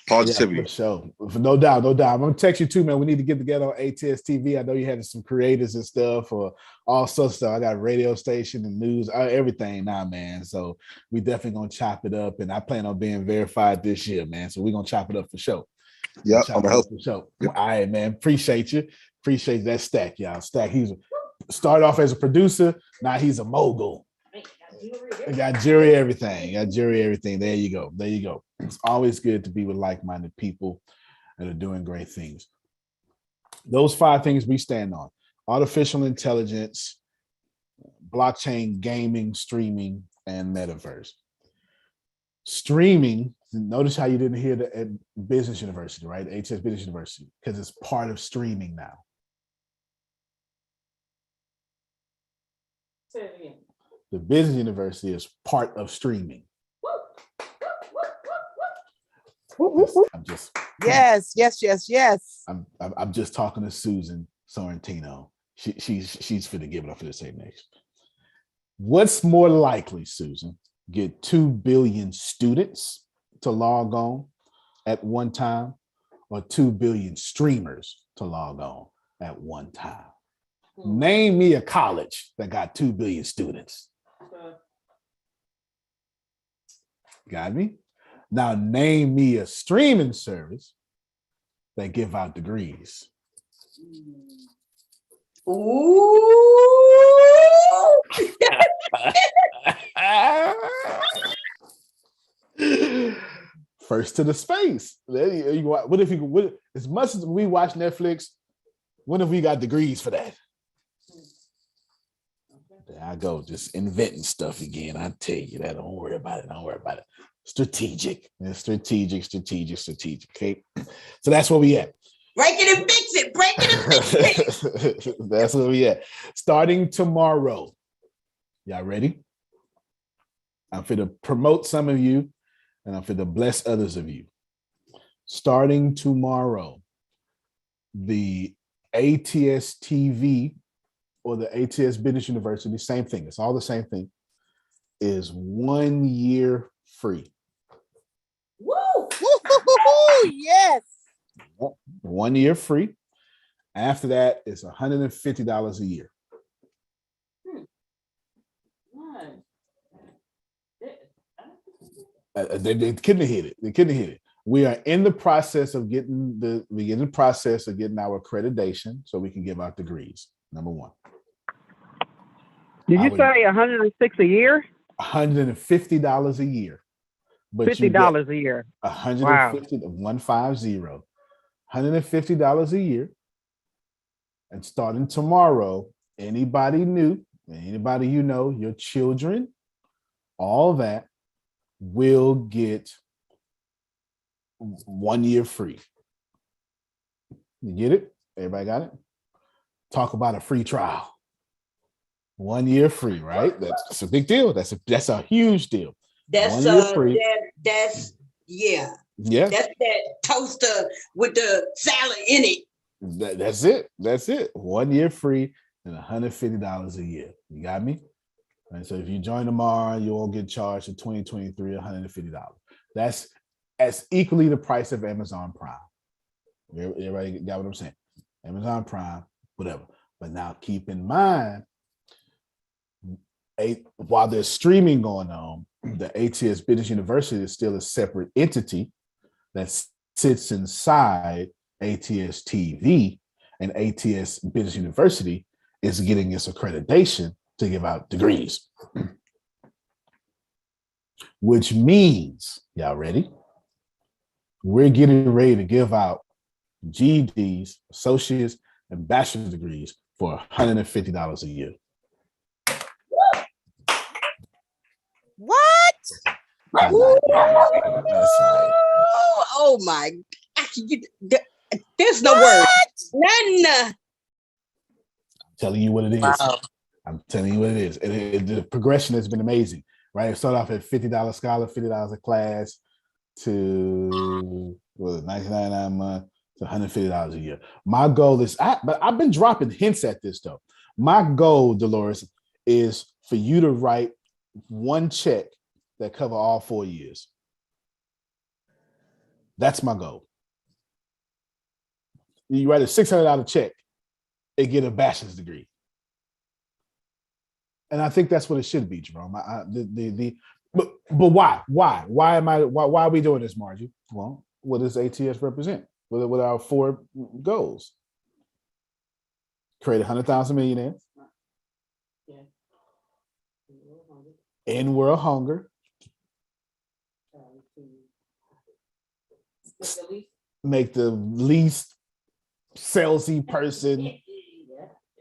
Positivity. For sure. No doubt, no doubt. I'm gonna text you too, man. We need to get together on ATS TV. I know you had some creators and stuff or all sorts of stuff. I got a radio station and news, everything now, man. So we definitely gonna chop it up. And I plan on being verified this year, man. So we're gonna chop it up for sure. Yeah, I'm gonna help. For sure. Yep. All right, man. Appreciate you. Appreciate that Stack, y'all. Stack, he's started off as a producer. Now he's a mogul. Got jury everything. Got jury everything. There you go. There you go. It's always good to be with like-minded people that are doing great things. Those 5 things we stand on: artificial intelligence, blockchain, gaming, streaming, and metaverse. Streaming, notice how you didn't hear the at Business University, right? ATS Business University, because it's part of streaming now. Say it again. The Business University is part of streaming. I'm just Yes. I'm just talking to Susan Sorrentino. She's finna give it up for the same next. What's more likely, Susan? Get 2 billion students to log on at one time, or 2 billion streamers to log on at one time? Name me a college that got 2 billion students. Got me? Now name me a streaming service that give out degrees. Ooh. First to the space. What if you as much as we watch Netflix, when have we got degrees for that? There I go, just inventing stuff again. I tell you that. Don't worry about it. Don't worry about it. Strategic. It's strategic. Okay. So that's where we at. Break it and fix it. Break it and fix it. That's where we at. Starting tomorrow. Y'all ready? I'm for to promote some of you, and I'm for to bless others of you. Starting tomorrow, the ATS TV or the ATS Business University, same thing. It's all the same thing. Is 1 year free. Woo! Woo-hoo-hoo-hoo, yes. 1 year free. After that, it's $150 a year. They couldn't hit it. They couldn't hit it. We are in the process of getting our accreditation so we can give out degrees. Number one. Did you say 106 a year? $150 a year. But $50 a year. 150, wow. 150, $150 a year. And starting tomorrow, anybody new, anybody you know, your children, all that will get 1 year free. You get it? Everybody got it? Talk about a free trial. 1 year free, right? That's a big deal. That's a huge deal. That's 1 year free. That's yeah. That's that toaster with the salad in it. That's it. That's it. 1 year free and $150 a year. You got me? And so if you join tomorrow, you won't get charged in 2023 $150. That's equally the price of Amazon Prime. Everybody got what I'm saying? Amazon Prime, whatever. But now keep in mind, while there's streaming going on, the ATS Business University is still a separate entity that sits inside ATS TV, and ATS Business University is getting its accreditation to give out degrees. Which means, y'all ready? We're getting ready to give out GEDs, associates, and bachelor's degrees for $150 a year. What? That's right. Oh my! There's no word. None. I'm telling you what it is. Wow. I'm telling you what it is. The progression has been amazing, right? It started off at $50 scholar, $50 a class, to $99 a month, to $150 a year. My goal is, but I've been dropping hints at this though. My goal, Dolores, is for you to write one check that cover all 4 years. That's my goal. You write a $600 check and get a bachelor's degree. And I think that's what it should be, Jerome. But why? Why are we doing this, Margie? Well, what does ATS represent? What are our 4 goals? Create 100,000 millionaires, end world hunger, make the least salesy person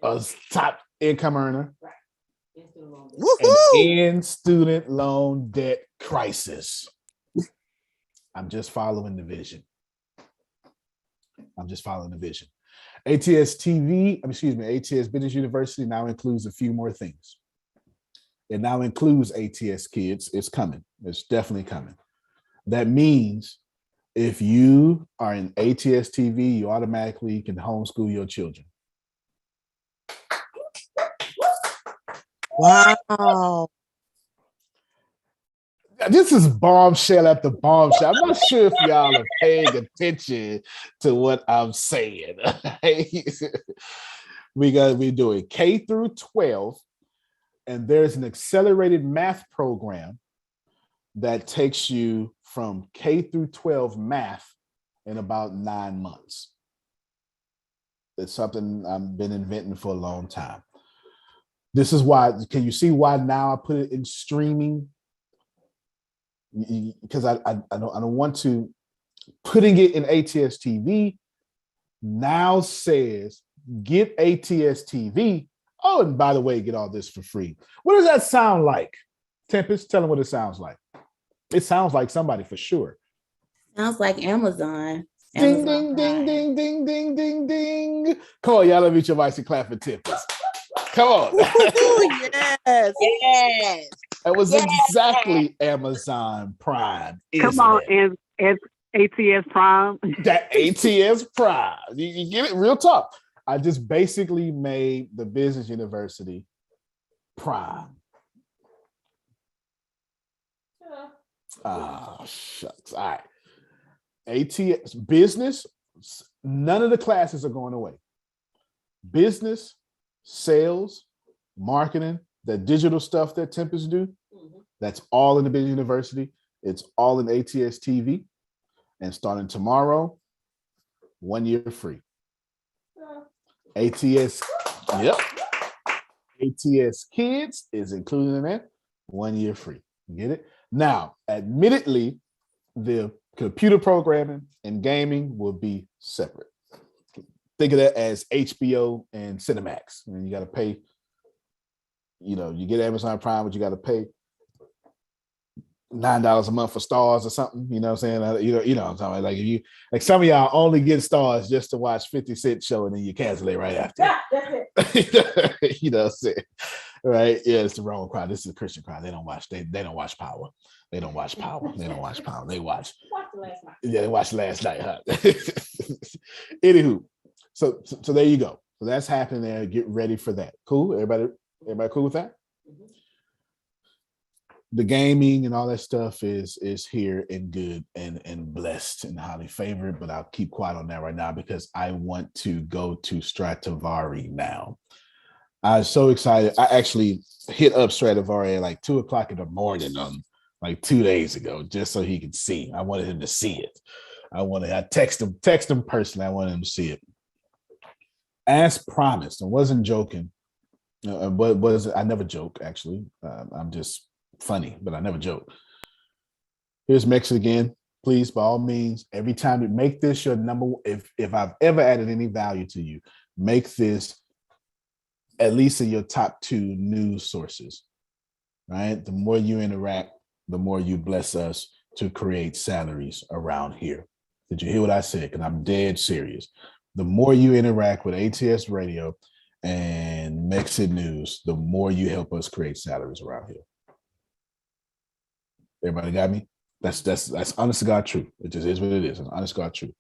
a top income earner, and end student loan debt crisis. I'm just following the vision. ATS Business University now includes a few more things. It now includes ATS Kids. It's coming. It's definitely coming. That means if you are in ATS TV, you automatically can homeschool your children. Wow. This is bombshell after bombshell. I'm not sure if y'all are paying attention to what I'm saying. We're doing K through 12, and there's an accelerated math program that takes you from K through 12 math in about 9 months. It's something I've been inventing for a long time. This is why, can you see why now I put it in streaming? Because I don't want to. Putting it in ATS TV now says get ATS TV. Oh, and by the way, get all this for free. What does that sound like? Tempest, tell them what it sounds like. It sounds like somebody for sure. Sounds like Amazon. Ding, ding, ding, ding, ding, ding, ding, ding. Come on, y'all, let me meet your voice and clap for Tempest. Come on. Yes. Yes. That was exactly Amazon Prime. Come on, and ATS Prime. That ATS Prime. You get it? Real talk. I just basically made the business university Prime. Shucks. All right. ATS business, none of the classes are going away. Business, sales, marketing, the digital stuff that Tempest do, that's all in the business university. It's all in ATS TV. And starting tomorrow, 1 year free. ATS, yep. ATS Kids is included in that, 1 year free. You get it? Now, admittedly, the computer programming and gaming will be separate. Think of that as HBO and Cinemax. And you got to pay, you get Amazon Prime, but you got to pay $9 a month for stars or something. You know what I'm saying? You know what I'm talking about. Like if you, like some of y'all only get stars just to watch 50 Cent show and then you cancel it right after. You know what I'm saying? Right? Yeah, it's the wrong crowd. This is a Christian crowd. They don't watch Power. They don't watch Power. They watch last night. Yeah, they watched last night, huh? Anywho, so there you go. So that's happening there. Get ready for that. Cool. Everybody cool with that? Mm-hmm. The gaming and all that stuff is here and good and blessed and highly favored, but I'll keep quiet on that right now because I want to go to Stradivari now. I was so excited. I actually hit up Stradivari at like 2:00 in the morning like 2 days ago, just so he could see. I wanted him to see it. I text him personally. I wanted him to see it. As promised, I wasn't joking. I never joke, actually. I'm just funny, but I never joke. Here's Mexit again. Please, by all means, every time you make this your number, if I've ever added any value to you, make this at least in your top 2 news sources, right? The more you interact, the more you bless us to create salaries around here. Did you hear what I said? Because I'm dead serious. The more you interact with ATS Radio and Mexit News, the more you help us create salaries around here. Everybody got me? That's honest to God truth. It just is what it is. It's honest to God truth.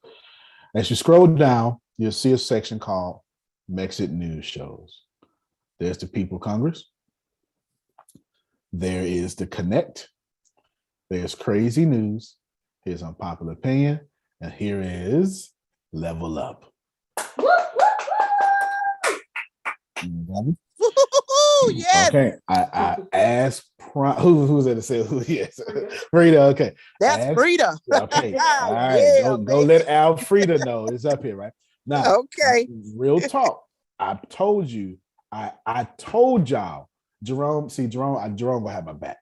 As you scroll down, you'll see a section called Mexit News Shows. There's the People Congress. There is the Connect. There's Crazy News. Here's Unpopular Opinion. And here is Level Up. Yes. Okay, I asked who's there to say who? Yes, Frida. Okay, That's Frida. Okay, all right. Yeah, Go let Alfreda know it's up here right now. Okay. Real talk. I told you. I told y'all. Jerome. See, Jerome will have my back.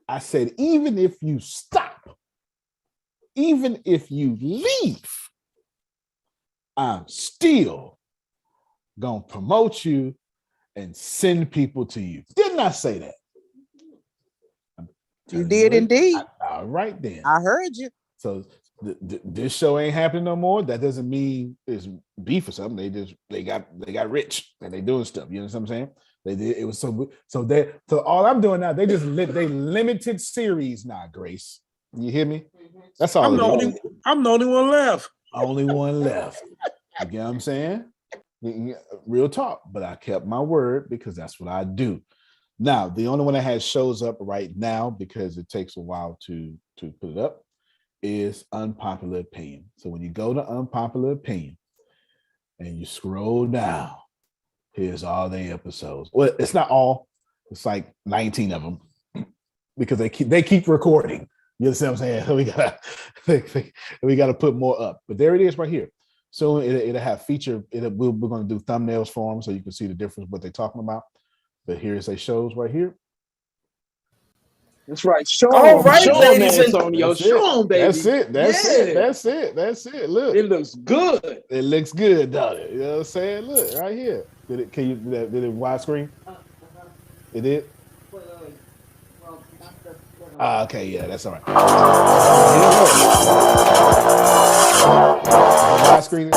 I said, even if you stop, even if you leave, I'm still gonna promote you and send people to you. Didn't I say that? You did indeed. All right then. I heard you. So this show ain't happening no more. That doesn't mean it's beef or something. They got rich and they doing stuff. You know what I'm saying? They did. It was so all I'm doing now. They limited series now. Grace, you hear me? That's all. I'm the only one left. Only one left. You get what I'm saying? Real talk. But I kept my word because that's what I do. Now, the only one that has shows up right now because it takes a while to put it up is Unpopular Opinion. So when you go to Unpopular Opinion and you scroll down, here's all the episodes. Well, it's not all. It's like 19 of them because they keep recording. You understand what I'm saying? We gotta put more up. But there it is right here. So it'll have feature. We're going to do thumbnails for them so you can see the difference what they're talking about. But here's a shows right here. That's right. Show All right, show ladies them, and- Antonio. Show them, baby. That's it. Look, It looks good. it looks good, doesn't it? You know what I'm saying? Look right here. Did it widescreen? It did. Okay, yeah, that's all right. Widescreen.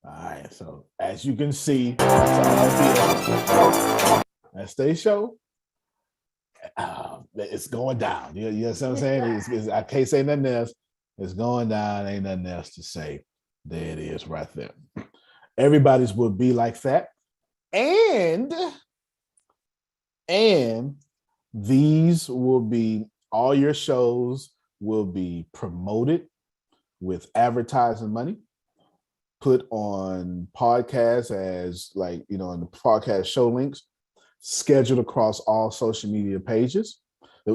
All right, so as you can see, that's they show. It's going down. You know what I'm saying? I can't say nothing else. It's going down. Ain't nothing else to say. There it is, right there. Everybody's will be like that, and these will be all your shows will be promoted with advertising money, put on podcasts as like on the podcast show links, scheduled across all social media pages.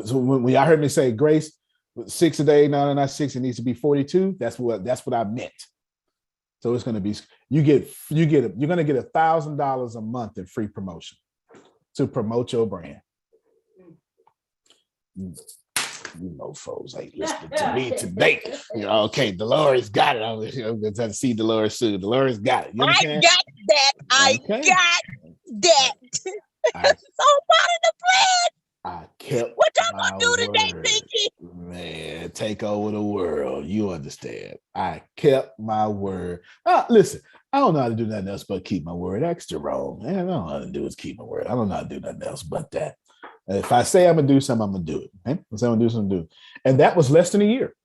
So when y'all heard me say Grace 6 a day, no, not 6, it needs to be 42. That's what I meant. So it's going to be you're going to get $1,000 a month in free promotion to promote your brand. You folks ain't listening to me today. Okay, Dolores got it. I'm going to see Dolores soon. Dolores got it. You understand? I got that. So part of the plan. I kept what y'all gonna do today, Pinky? Man, take over the world. You understand? I kept my word. Listen, I don't know how to do nothing else but keep my word. Ask Jerome. Man, I don't know how to do is keep my word. I don't know how to do nothing else but that. And if I say I'm gonna do something, I'm gonna do it. Okay? I say I'm gonna do something, do it. And that was less than a year.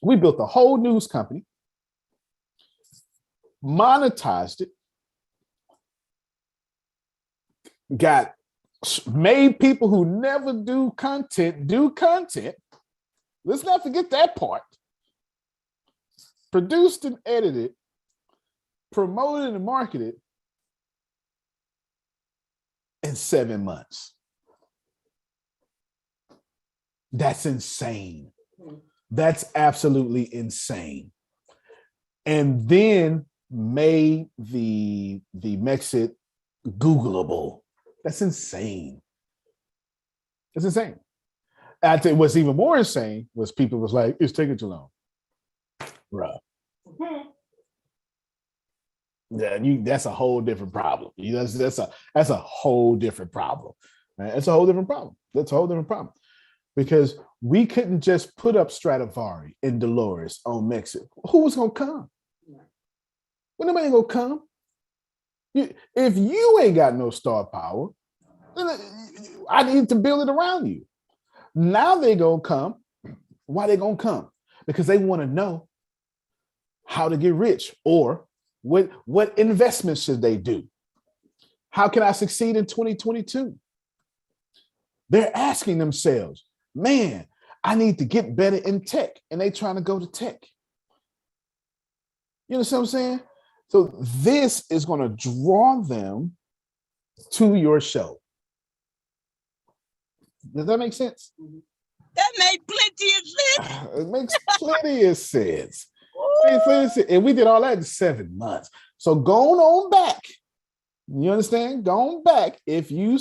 We built a whole news company, monetized it, made people who never do content. Let's not forget that part. Produced and edited, promoted and marketed in 7 months. That's insane. That's absolutely insane. And then made the Mexit Googleable. That's insane. It's insane. I tell you what's even more insane was people was like, it's taking too long. Bruh. Yeah, that's a whole different problem. That's a whole different problem. Right? It's a whole different problem. That's a whole different problem. Because we couldn't just put up Stradivari and Dolores on Mexit. Who was gonna come? Well, nobody gonna come. If you ain't got no star power, then I need to build it around you. Now they gonna come. Why they gonna come? Because they want to know how to get rich or what investments should they do? How can I succeed in 2022? They're asking themselves, man, I need to get better in tech. And they trying to go to tech. You understand what I'm saying? So this is going to draw them to your show. Does that make sense? That made plenty of sense. It makes plenty of sense. And we did all that in 7 months. So going on back, you understand? Going back, if you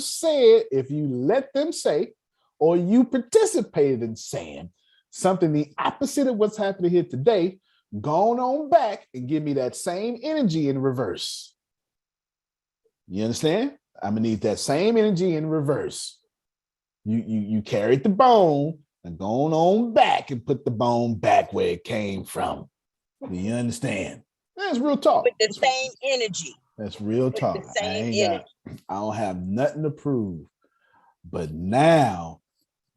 let them say, or you participated in saying something the opposite of what's happening here today, going on back and give me that same energy in reverse. You understand? I'm gonna need that same energy in reverse. You carried the bone and going on back and put the bone back where it came from. Do you understand? That's real talk. With the same energy. That's real talk. With the same energy. I don't have nothing to prove. But now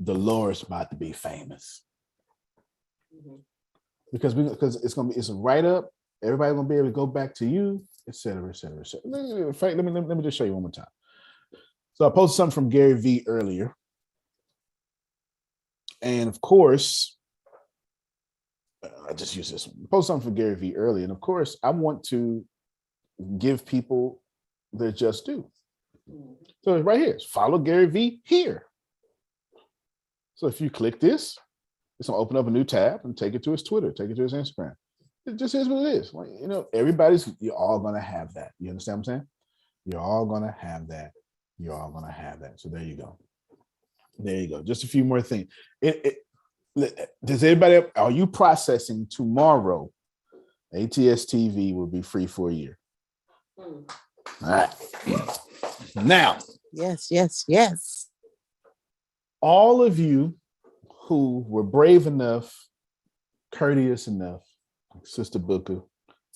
Dolores about to be famous. Because it's a write-up. Everybody's gonna be able to go back to you, etc. Let me just show you one more time. So I posted something from Gary Vee earlier. And of course, I just use this one. Post something from Gary Vee earlier. And of course, I want to give people their just due. So right here, follow Gary Vee here. So if you click this, it's gonna open up a new tab and take it to his Twitter, take it to his Instagram. It just is what it is. Like, you're all gonna have that. You understand what I'm saying? You're all gonna have that. You're all gonna have that. So there you go. There you go. Just a few more things. Does anybody, are you processing tomorrow? ATS TV will be free for a year. All right. Now. Yes. All of you who were brave enough, courteous enough, Sister Booker,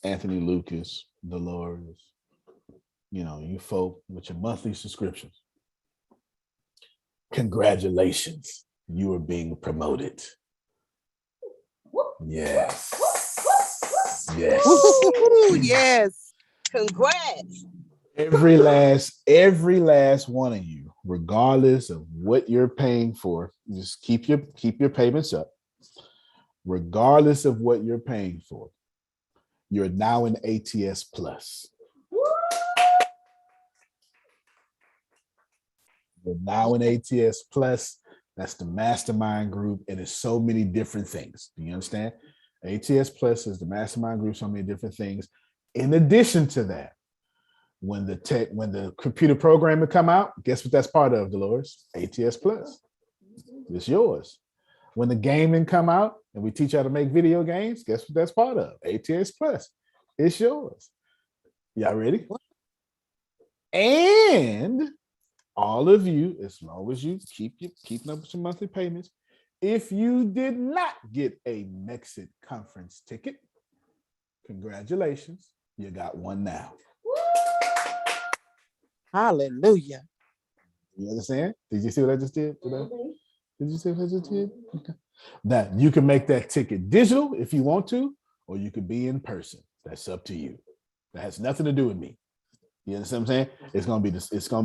Anthony Lucas, Dolores, you folk with your monthly subscriptions. Congratulations, you are being promoted. Yes. Yes. Congrats. Every last one of you, regardless of what you're paying for, just keep your payments up. Regardless of what you're paying for, you're now in ATS Plus. You're now in ATS Plus. That's the mastermind group, and it's so many different things. Do you understand? ATS Plus is the mastermind group, so many different things. In addition to that, when the computer programming come out, guess what that's part of, Dolores? ATS Plus. It's yours. When the gaming come out and we teach you how to make video games, guess what that's part of? ATS Plus. It's yours. Y'all ready? And all of you, as long as you keeping up with your monthly payments, if you did not get a Mexit conference ticket, congratulations, you got one now. Hallelujah. You understand? Did you see what I just did? Did you see what I just did? Okay. Now, you can make that ticket digital if you want to, or you could be in person. That's up to you. That has nothing to do with me. You understand what I'm saying? It's gonna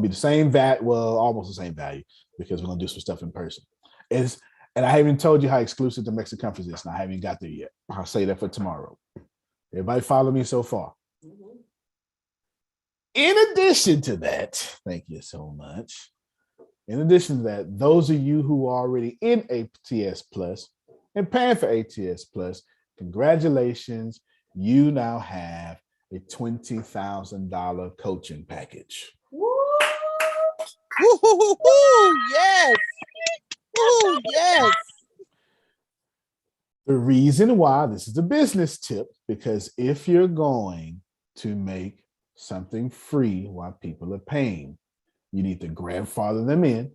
be the same value, well, almost the same value, because we're gonna do some stuff in person. And I haven't told you how exclusive the Mexican conference is, and I haven't got there yet. I'll say that for tomorrow. Everybody follow me so far. In addition to that, thank you so much. In addition to that, those of you who are already in ATS Plus and paying for ATS Plus, congratulations. You now have a $20,000 coaching package. Yes. Ooh, yes. The reason why this is a business tip, because if you're going to make something free while people are paying, you need to grandfather them in,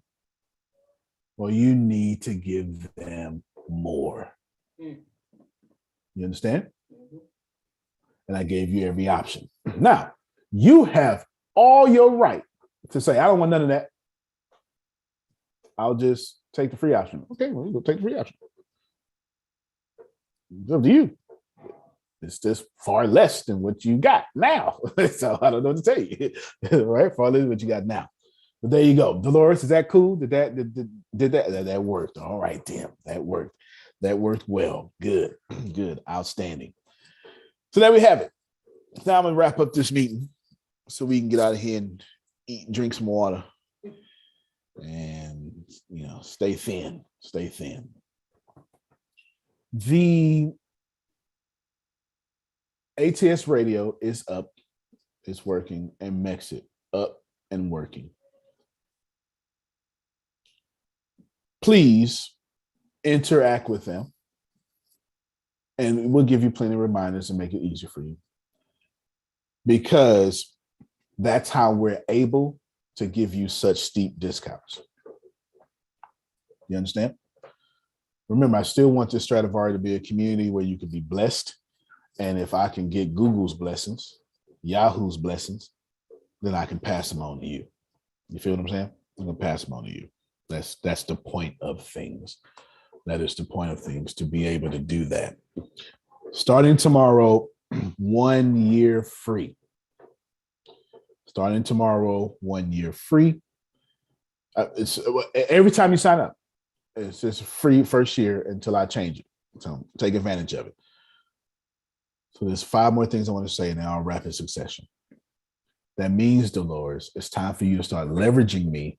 or you need to give them more. You understand? And I gave you every option. Now, you have all your right to say, I don't want none of that. I'll just take the free option. Okay, well, we'll take the free option. It's up to you. It's just far less than what you got now. So I don't know what to tell you. Right? Far less than what you got now. But there you go. Dolores, is that cool? That worked? All right, damn, that worked. That worked well. Good, good, outstanding. So there we have it. Now I'm gonna wrap up this meeting so we can get out of here and eat and drink some water. And stay thin. Stay thin. The ATS radio is up, it's working, and Mexit up and working. Please interact with them, and we'll give you plenty of reminders and make it easier for you, because that's how we're able to give you such steep discounts. You understand? Remember, I still want this Stradivari to be a community where you can be blessed. And if I can get Google's blessings, Yahoo's blessings, then I can pass them on to you. You feel what I'm saying? I'm gonna pass them on to you. That's the point of things. That is the point of things, to be able to do that. Starting tomorrow, 1 year free. Starting tomorrow, 1 year free. It's every time you sign up, it's just free first year until I change it. So take advantage of it. So there's 5 more things I want to say, and then I'll wrap in succession. That means, Dolores, it's time for you to start leveraging me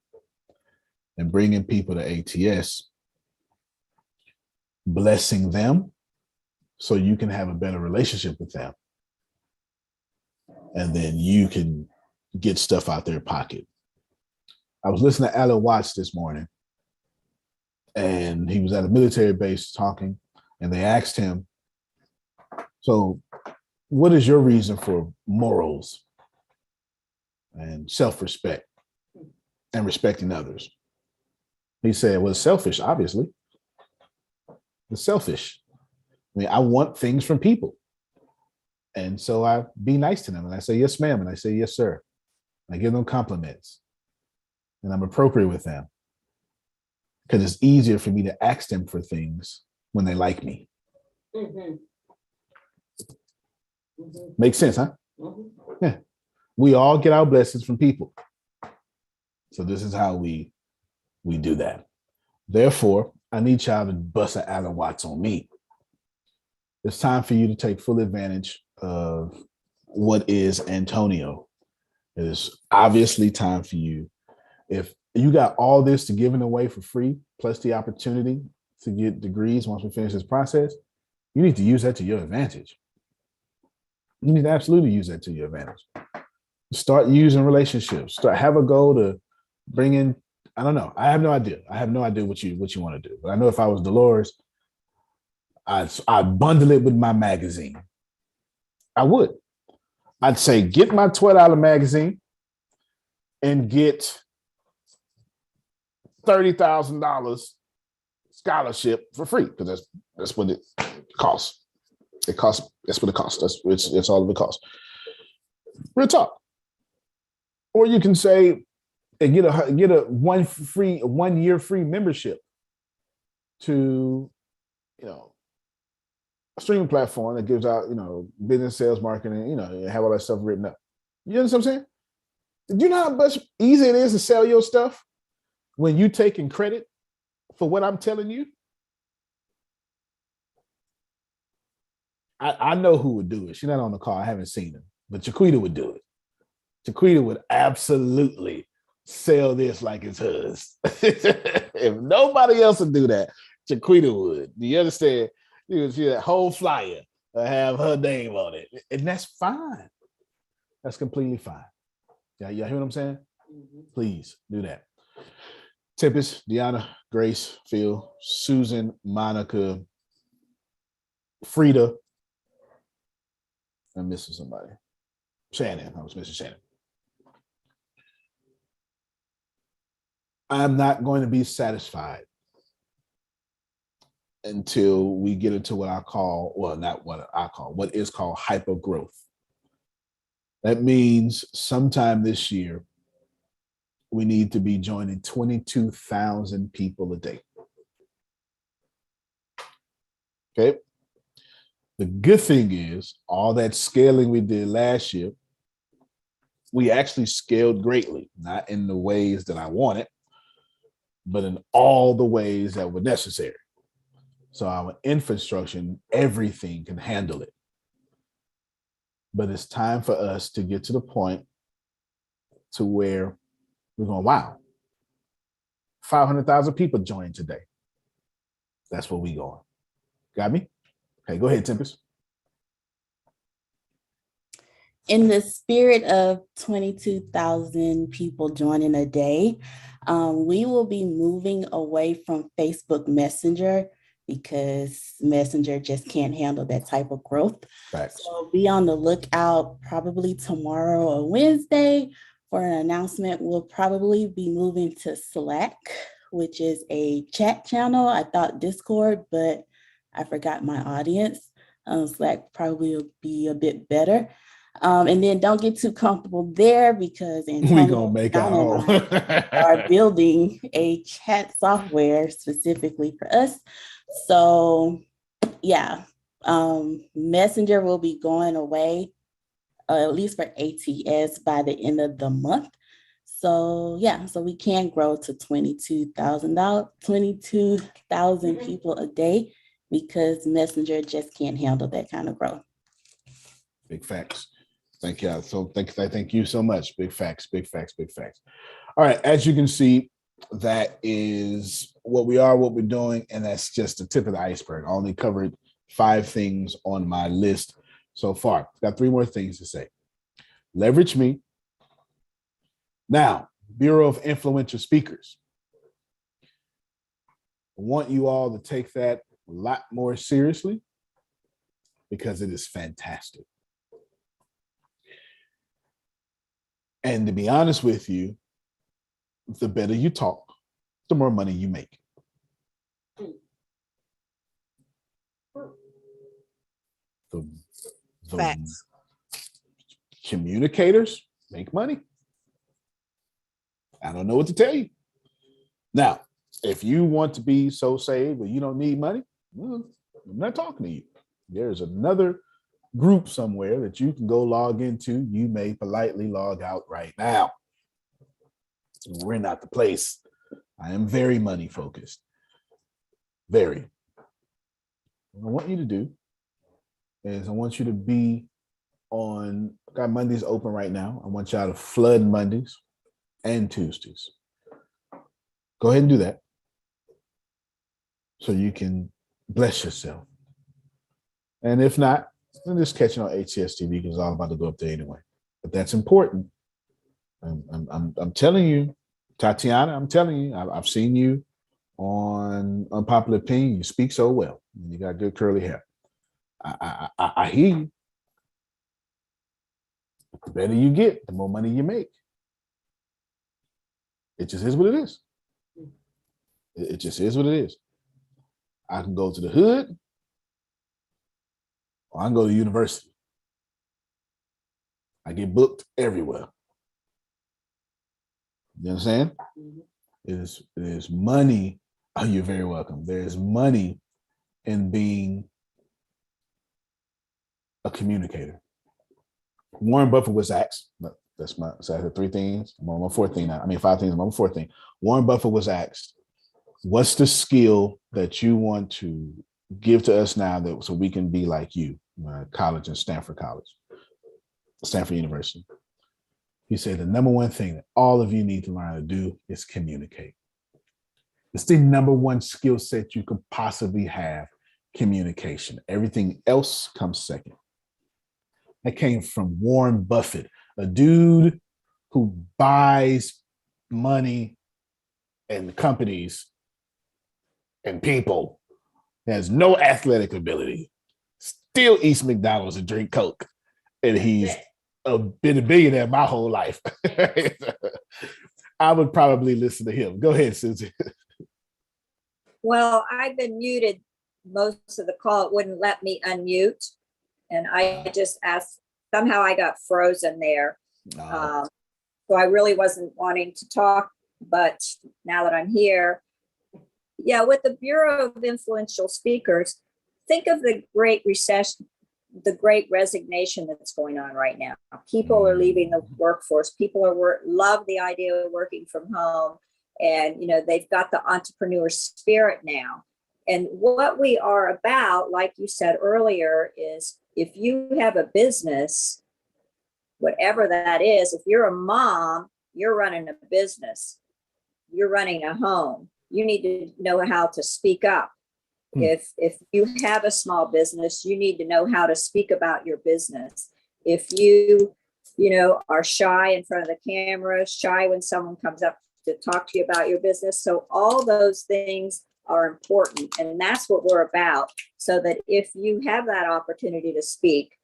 and bringing people to ATS, blessing them so you can have a better relationship with them. And then you can get stuff out their pocket. I was listening to Alan Watts this morning, and he was at a military base talking, and they asked him, so what is your reason for morals and self-respect and respecting others? He said, well, it's selfish, obviously. It's selfish. I mean, I want things from people. And so I be nice to them. And I say, yes, ma'am. And I say, yes, sir. And I give them compliments. And I'm appropriate with them. Because it's easier for me to ask them for things when they like me. Mm-hmm. Mm-hmm. Makes sense, huh? Mm-hmm. Yeah. We all get our blessings from people. So this is how we do that. Therefore, I need y'all to bust an Alan Watts on me. It's time for you to take full advantage of what is Antonio. It is obviously time for you. If you got all this to giving away for free, plus the opportunity to get degrees once we finish this process, you need to use that to your advantage. You need to absolutely use that to your advantage. Start using relationships. Have a goal to bring in. I don't know. I have no idea. I have no idea what you want to do. But I know if I was Dolores, I'd bundle it with my magazine. I would. I'd say, get my $12 magazine and get $30,000 scholarship for free, because that's what it costs. That's what it costs. It's all of it costs. Real talk. Or you can say, get a 1 year free membership to a streaming platform that gives out business, sales, marketing, have all that stuff written up. You understand what I'm saying? Do you know how much easier it is to sell your stuff when you taking credit for what I'm telling you? I know who would do it. She's not on the call. I haven't seen her, but Jaquita would do it. Jaquita would absolutely sell this like it's hers. If nobody else would do that, Jaquita would. Do you understand? You would see that whole flyer have her name on it. And that's fine. That's completely fine. Y'all hear what I'm saying? Mm-hmm. Please do that. Tempest, Deanna, Grace, Phil, Susan, Monica, Frida. I'm missing somebody. Shannon. I was missing Shannon. I'm not going to be satisfied until we get into what is called hyper growth. That means sometime this year, we need to be joining 22,000 people a day. Okay. The good thing is all that scaling we did last year we actually scaled greatly, not in the ways that I wanted, but in all the ways that were necessary. So our infrastructure, everything can handle it. But it's time for us to get to the point to where we're going, wow, 500,000 people joined today. That's where we going. Got me? Okay, go ahead, Tempest. In the spirit of 22,000 people joining a day, we will be moving away from Facebook Messenger because Messenger just can't handle that type of growth. Facts. So be on the lookout probably tomorrow or Wednesday for an announcement. We'll probably be moving to Slack, which is a chat channel. I thought Discord, but I forgot my audience. Slack probably will be a bit better. And then don't get too comfortable there because we gonna make our own. are building a chat software specifically for us. So yeah, Messenger will be going away, at least for ATS by the end of the month. So yeah, so we can grow to 22,000 people a day because Messenger just can't handle that kind of growth. Big facts. Thank you. So thank you so much. Big facts, big facts, big facts. All right, as you can see, that is what we are, what we're doing, and that's just the tip of the iceberg. I only covered 5 things on my list so far. Got 3 more things to say. Leverage me. Now, Bureau of Influential Speakers. I want you all to take that a lot more seriously because it is fantastic. And to be honest with you, the better you talk, the more money you make. The Facts. Communicators make money. I don't know what to tell you. Now, if you want to be so saved but you don't need money, well, I'm not talking to you. There's another group somewhere that you can go log into. You may politely log out right now. We're not the place. I am very money focused. Very. What I want you to do is I want you to be on, got Mondays open right now. I want y'all to flood Mondays and Tuesdays. Go ahead and do that so you can bless yourself. And if not, then just catch it on ATS TV because it's all about to go up there anyway. But that's important. I'm telling you, Tatiana, I'm telling you, I've seen you on Unpopular Opinion. You speak so well. You got good curly hair. I hear you. The better you get, the more money you make. It just is what it is. It just is what it is. I can go to the hood, or I can go to university. I get booked everywhere. You understand? There's money. Oh, you're very welcome. There's money in being a communicator. Warren Buffett was asked, that's my, so I had 3 things. I'm on my 4th thing now. I mean, 5 things, I'm on my 4th thing. Warren Buffett was asked, what's the skill that you want to give to us now that so we can be like you? College and Stanford University. He said the number 1 thing that all of you need to learn how to do is communicate. It's the number 1 skill set you could possibly have, communication. Everything else comes second. That came from Warren Buffett, a dude who buys money and companies and people, has no athletic ability, still eats McDonald's and drink Coke, and he's been a billionaire my whole life. I would probably listen to him. Go ahead, Susie. Well, I've been muted most of the call. It wouldn't let me unmute. And I just asked, somehow I got frozen there. So I really wasn't wanting to talk, but now that I'm here, yeah, with the Bureau of Influential Speakers, think of the Great Recession the great resignation that's going on right now. People are leaving the workforce. People are love the idea of working from home, and they've got the entrepreneur spirit now. And what we are about, like you said earlier, is if you have a business, whatever that is, if you're a mom, you're running a business, you're running a home, you need to know how to speak up. If you have a small business, you need to know how to speak about your business. If you are shy in front of the camera, shy when someone comes up to talk to you about your business. So all those things are important, and that's what we're about. So that if you have that opportunity to speak,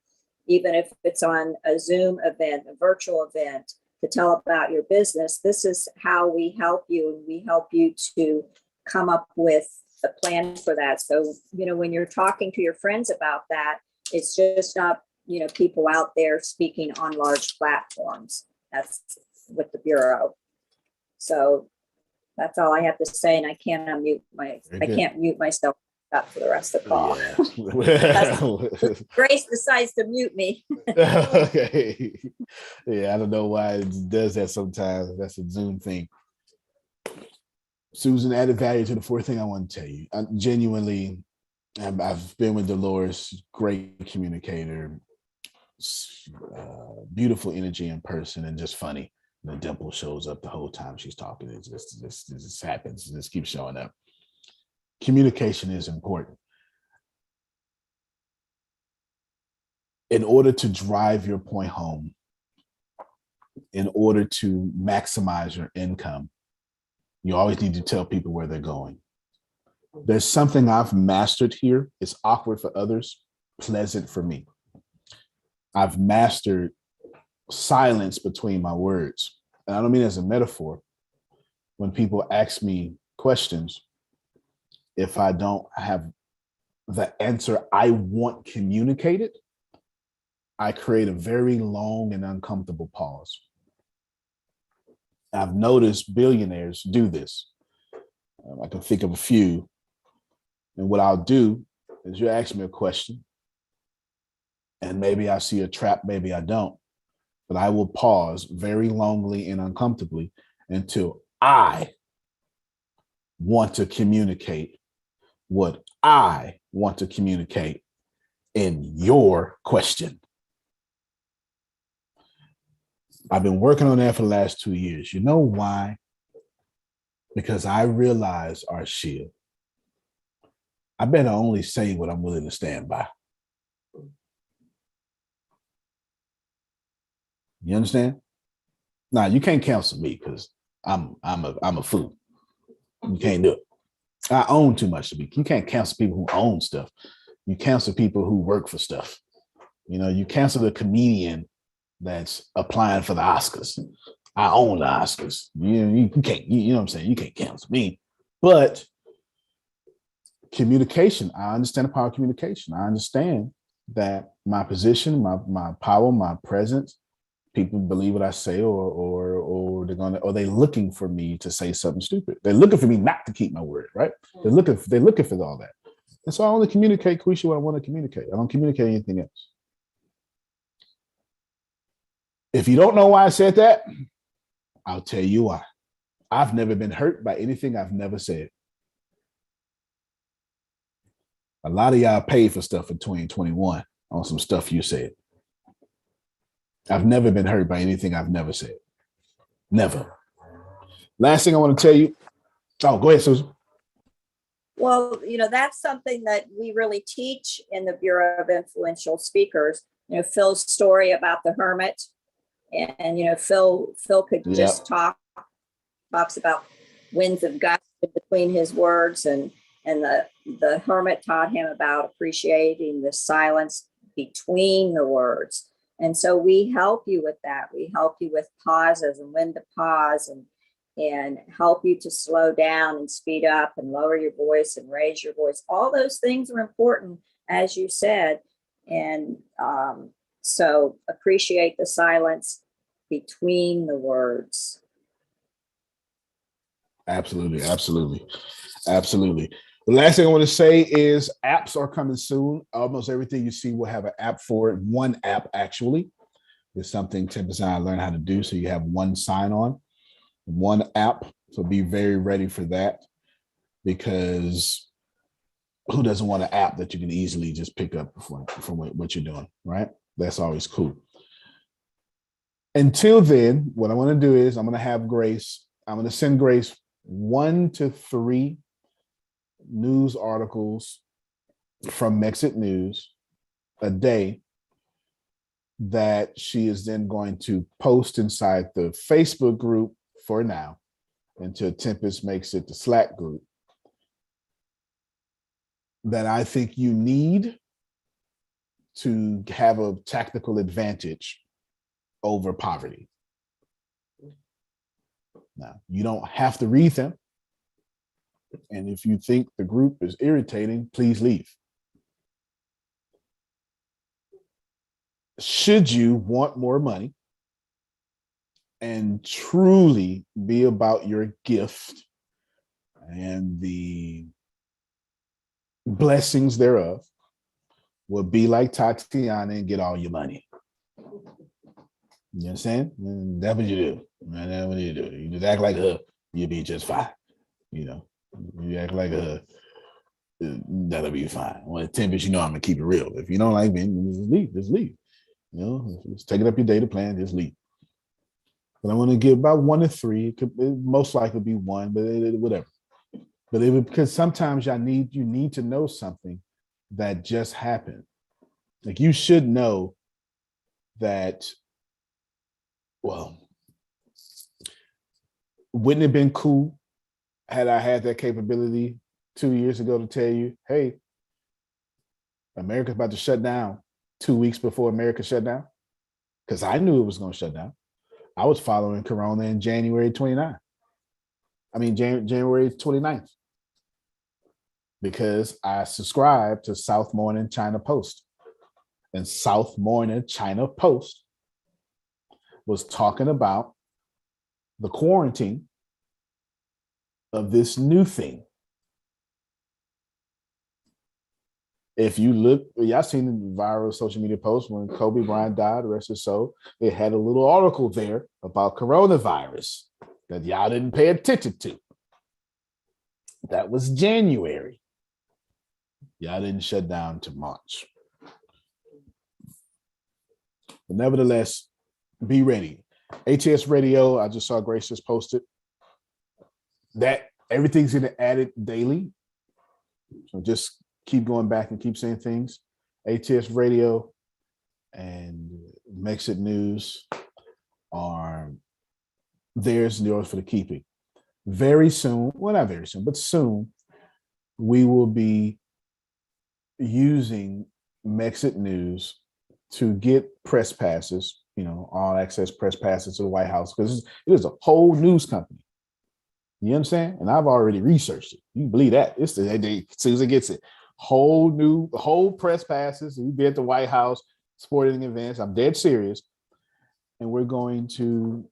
even if it's on a Zoom event, a virtual event, to tell about your business, this is how we help you. And we help you to come up with a plan for that. So, when you're talking to your friends about that, it's just not, people out there speaking on large platforms. That's with the Bureau. So that's all I have to say. And I can't mute myself up for the rest of the call. Yeah. Grace decides to mute me. Okay. Yeah, I don't know why it does that sometimes. That's a Zoom thing. Susan added value to the fourth thing I want to tell you. I genuinely, I've been with Dolores, great communicator, beautiful energy in person, and just funny. The dimple shows up the whole time she's talking. It just happens. It just keeps showing up. Communication is important. In order to drive your point home, in order to maximize your income, you always need to tell people where they're going. There's something I've mastered here. It's awkward for others, pleasant for me. I've mastered silence between my words. And I don't mean as a metaphor. When people ask me questions, if I don't have the answer I want communicated, I create a very long and uncomfortable pause. I've noticed billionaires do this. I can think of a few. And what I'll do is you ask me a question, and maybe I see a trap, maybe I don't. But I will pause very longly and uncomfortably until I want to communicate what I want to communicate in your question. I've been working on that for the last 2 years. You know why? Because I realize, Arshia, I better only say what I'm willing to stand by. You understand? Now, you can't cancel me because I'm a fool. You can't do it. I own too much to be. You can't cancel people who own stuff. You cancel people who work for stuff. You cancel the comedian that's applying for the Oscars. I own the Oscars. You can't, you know what I'm saying? You can't cancel me. But communication, I understand the power of communication. I understand that my position, my power, my presence, people believe what I say, or they're looking for me to say something stupid. They're looking for me not to keep my word, right? They're looking for all that. And so I only communicate, Quisha, what I want to communicate. I don't communicate anything else. If you don't know why I said that, I'll tell you why. I've never been hurt by anything I've never said. A lot of y'all paid for stuff in 2021 on some stuff you said. I've never been hurt by anything I've never said. Never. Last thing I want to tell you. Oh, go ahead, Susan. Well, that's something that we really teach in the Bureau of Influential Speakers. Phil's story about the hermit. And Phil could just talks about winds of gust between his words, and the hermit taught him about appreciating the silence between the words. And so we help you with that. We help you with pauses and when to pause, and help you to slow down and speed up and lower your voice and raise your voice. All those things are important, as you said. And so appreciate the silence between the words. Absolutely, absolutely, absolutely. The last thing I want to say is apps are coming soon. Almost everything you see will have an app for it. One app actually is something Tempest and I learned how to do. So you have one sign on, one app. So be very ready for that, because who doesn't want an app that you can easily just pick up from what you're doing, right? That's always cool. Until then, what I want to do is I'm going to have Grace. I'm going to send Grace 1 to 3 news articles from Mexit News a day that she is then going to post inside the Facebook group for now until Tempest makes it the Slack group, that I think you need to have a tactical advantage over poverty. Now, you don't have to read them. And if you think the group is irritating, please leave. Should you want more money and truly be about your gift and the blessings thereof, will be like Tatiana and get all your money. You understand? And that's what you do. And that's what you do. You just act like her, you'll be just fine. You know, you act like her, that'll be fine. Well, Tempest, you know I'm gonna keep it real. If you don't like me, just leave. You know, just taking up your data plan, just leave. But I want to give about 1 to 3. It most likely be 1, but whatever. But because sometimes you need to know something that just happened. Like you should know that, well, wouldn't it have been cool had I had that capability 2 years ago to tell you, hey, America's about to shut down 2 weeks before America shut down? Because I knew it was going to shut down. I was following Corona in January 29th. January 29th. Because I subscribed to South Morning China Post. And South Morning China Post was talking about the quarantine of this new thing. If you look, y'all seen the viral social media post when Kobe Bryant died, the rest of his soul, it had a little article there about coronavirus that y'all didn't pay attention to. That was January. Y'all didn't shut down to March. But nevertheless, be ready. ATS Radio, I just saw Grace just posted that everything's getting added daily. So just keep going back and keep saying things. ATS Radio and Mexit News are theirs and yours for the keeping. Very soon, well, not very soon, but soon, we will be using Mexit News to get press passes, all access press passes to the White House, because it is a whole news company. You understand? And I've already researched it. You can believe that. It's as soon as it gets it. Whole press passes. We'll be at the White House, sporting events. I'm dead serious. And we're going to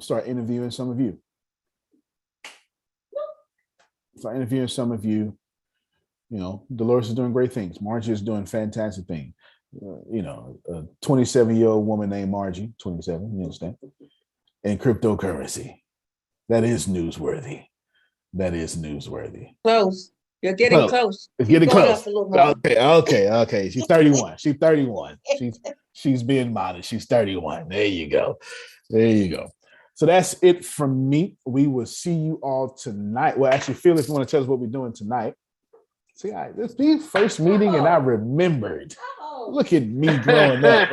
start interviewing some of you. Dolores is doing great things. Margie is doing fantastic things. A 27-year-old woman named Margie, 27, you understand? And cryptocurrency. That is newsworthy. Close. You're getting close. It's getting close. Okay. She's 31. She's being modest. She's 31. There you go. So that's it from me. We will see you all tonight. Well, actually, Phil, if you want to tell us what we're doing tonight. See, this is the first meeting and I remembered. Look at me growing up.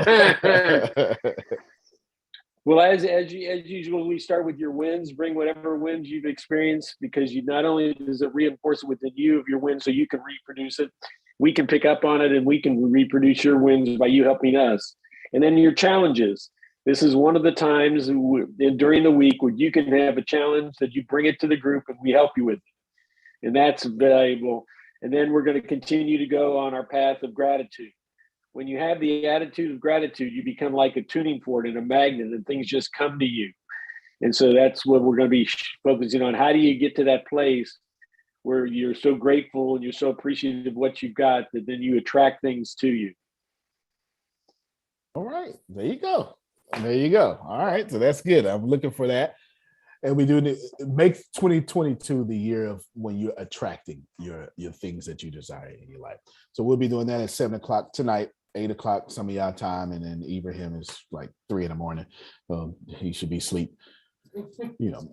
Well, as usual, we start with your wins. Bring whatever wins you've experienced, because you not only does it reinforce it within you of your wins so you can reproduce it, we can pick up on it and we can reproduce your wins by you helping us. And then your challenges. This is one of the times during the week where you can have a challenge that you bring it to the group and we help you with it. And that's valuable. And then we're going to continue to go on our path of gratitude. When you have the attitude of gratitude, you become like a tuning fork and a magnet, and things just come to you. And so that's what we're going to be focusing on. How do you get to that place where you're so grateful and you're so appreciative of what you've got that then you attract things to you. All right, there you go. There you go. All right, so that's good. I'm looking for that. And we do make 2022 the year of when you're attracting your things that you desire in your life. So we'll be doing that at 7:00 tonight, 8:00 some of y'all time, and then Ibrahim is like 3 a.m. He should be asleep.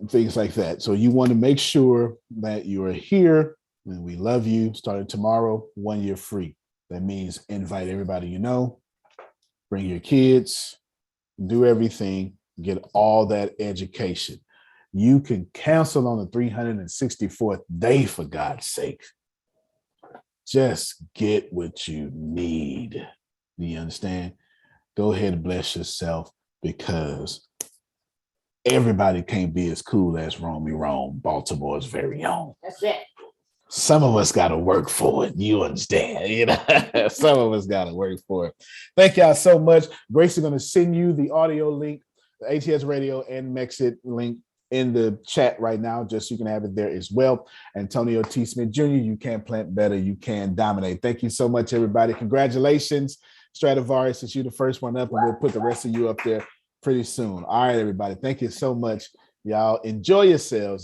Things like that. So you want to make sure that you are here, and we love you. Starting tomorrow, 1 year free. That means invite everybody you know, bring your kids, do everything, get all that education. You can cancel on the 364th day, for God's sake. Just get what you need. Do you understand? Go ahead and bless yourself, because everybody can't be as cool as Romy Rome, Baltimore's very own. That's it. Some of us got to work for it. You understand? Some of us got to work for it. Thank y'all so much. Grace is going to send you the audio link, the ATS Radio and Mexit link in the chat right now, just so you can have it there as well. Antonio T. Smith Jr., you can plant better, you can dominate. Thank you so much, everybody. Congratulations, Stradivarius, since you're the first one up, and we'll put the rest of you up there pretty soon. All right, everybody. Thank you so much. Y'all enjoy yourselves and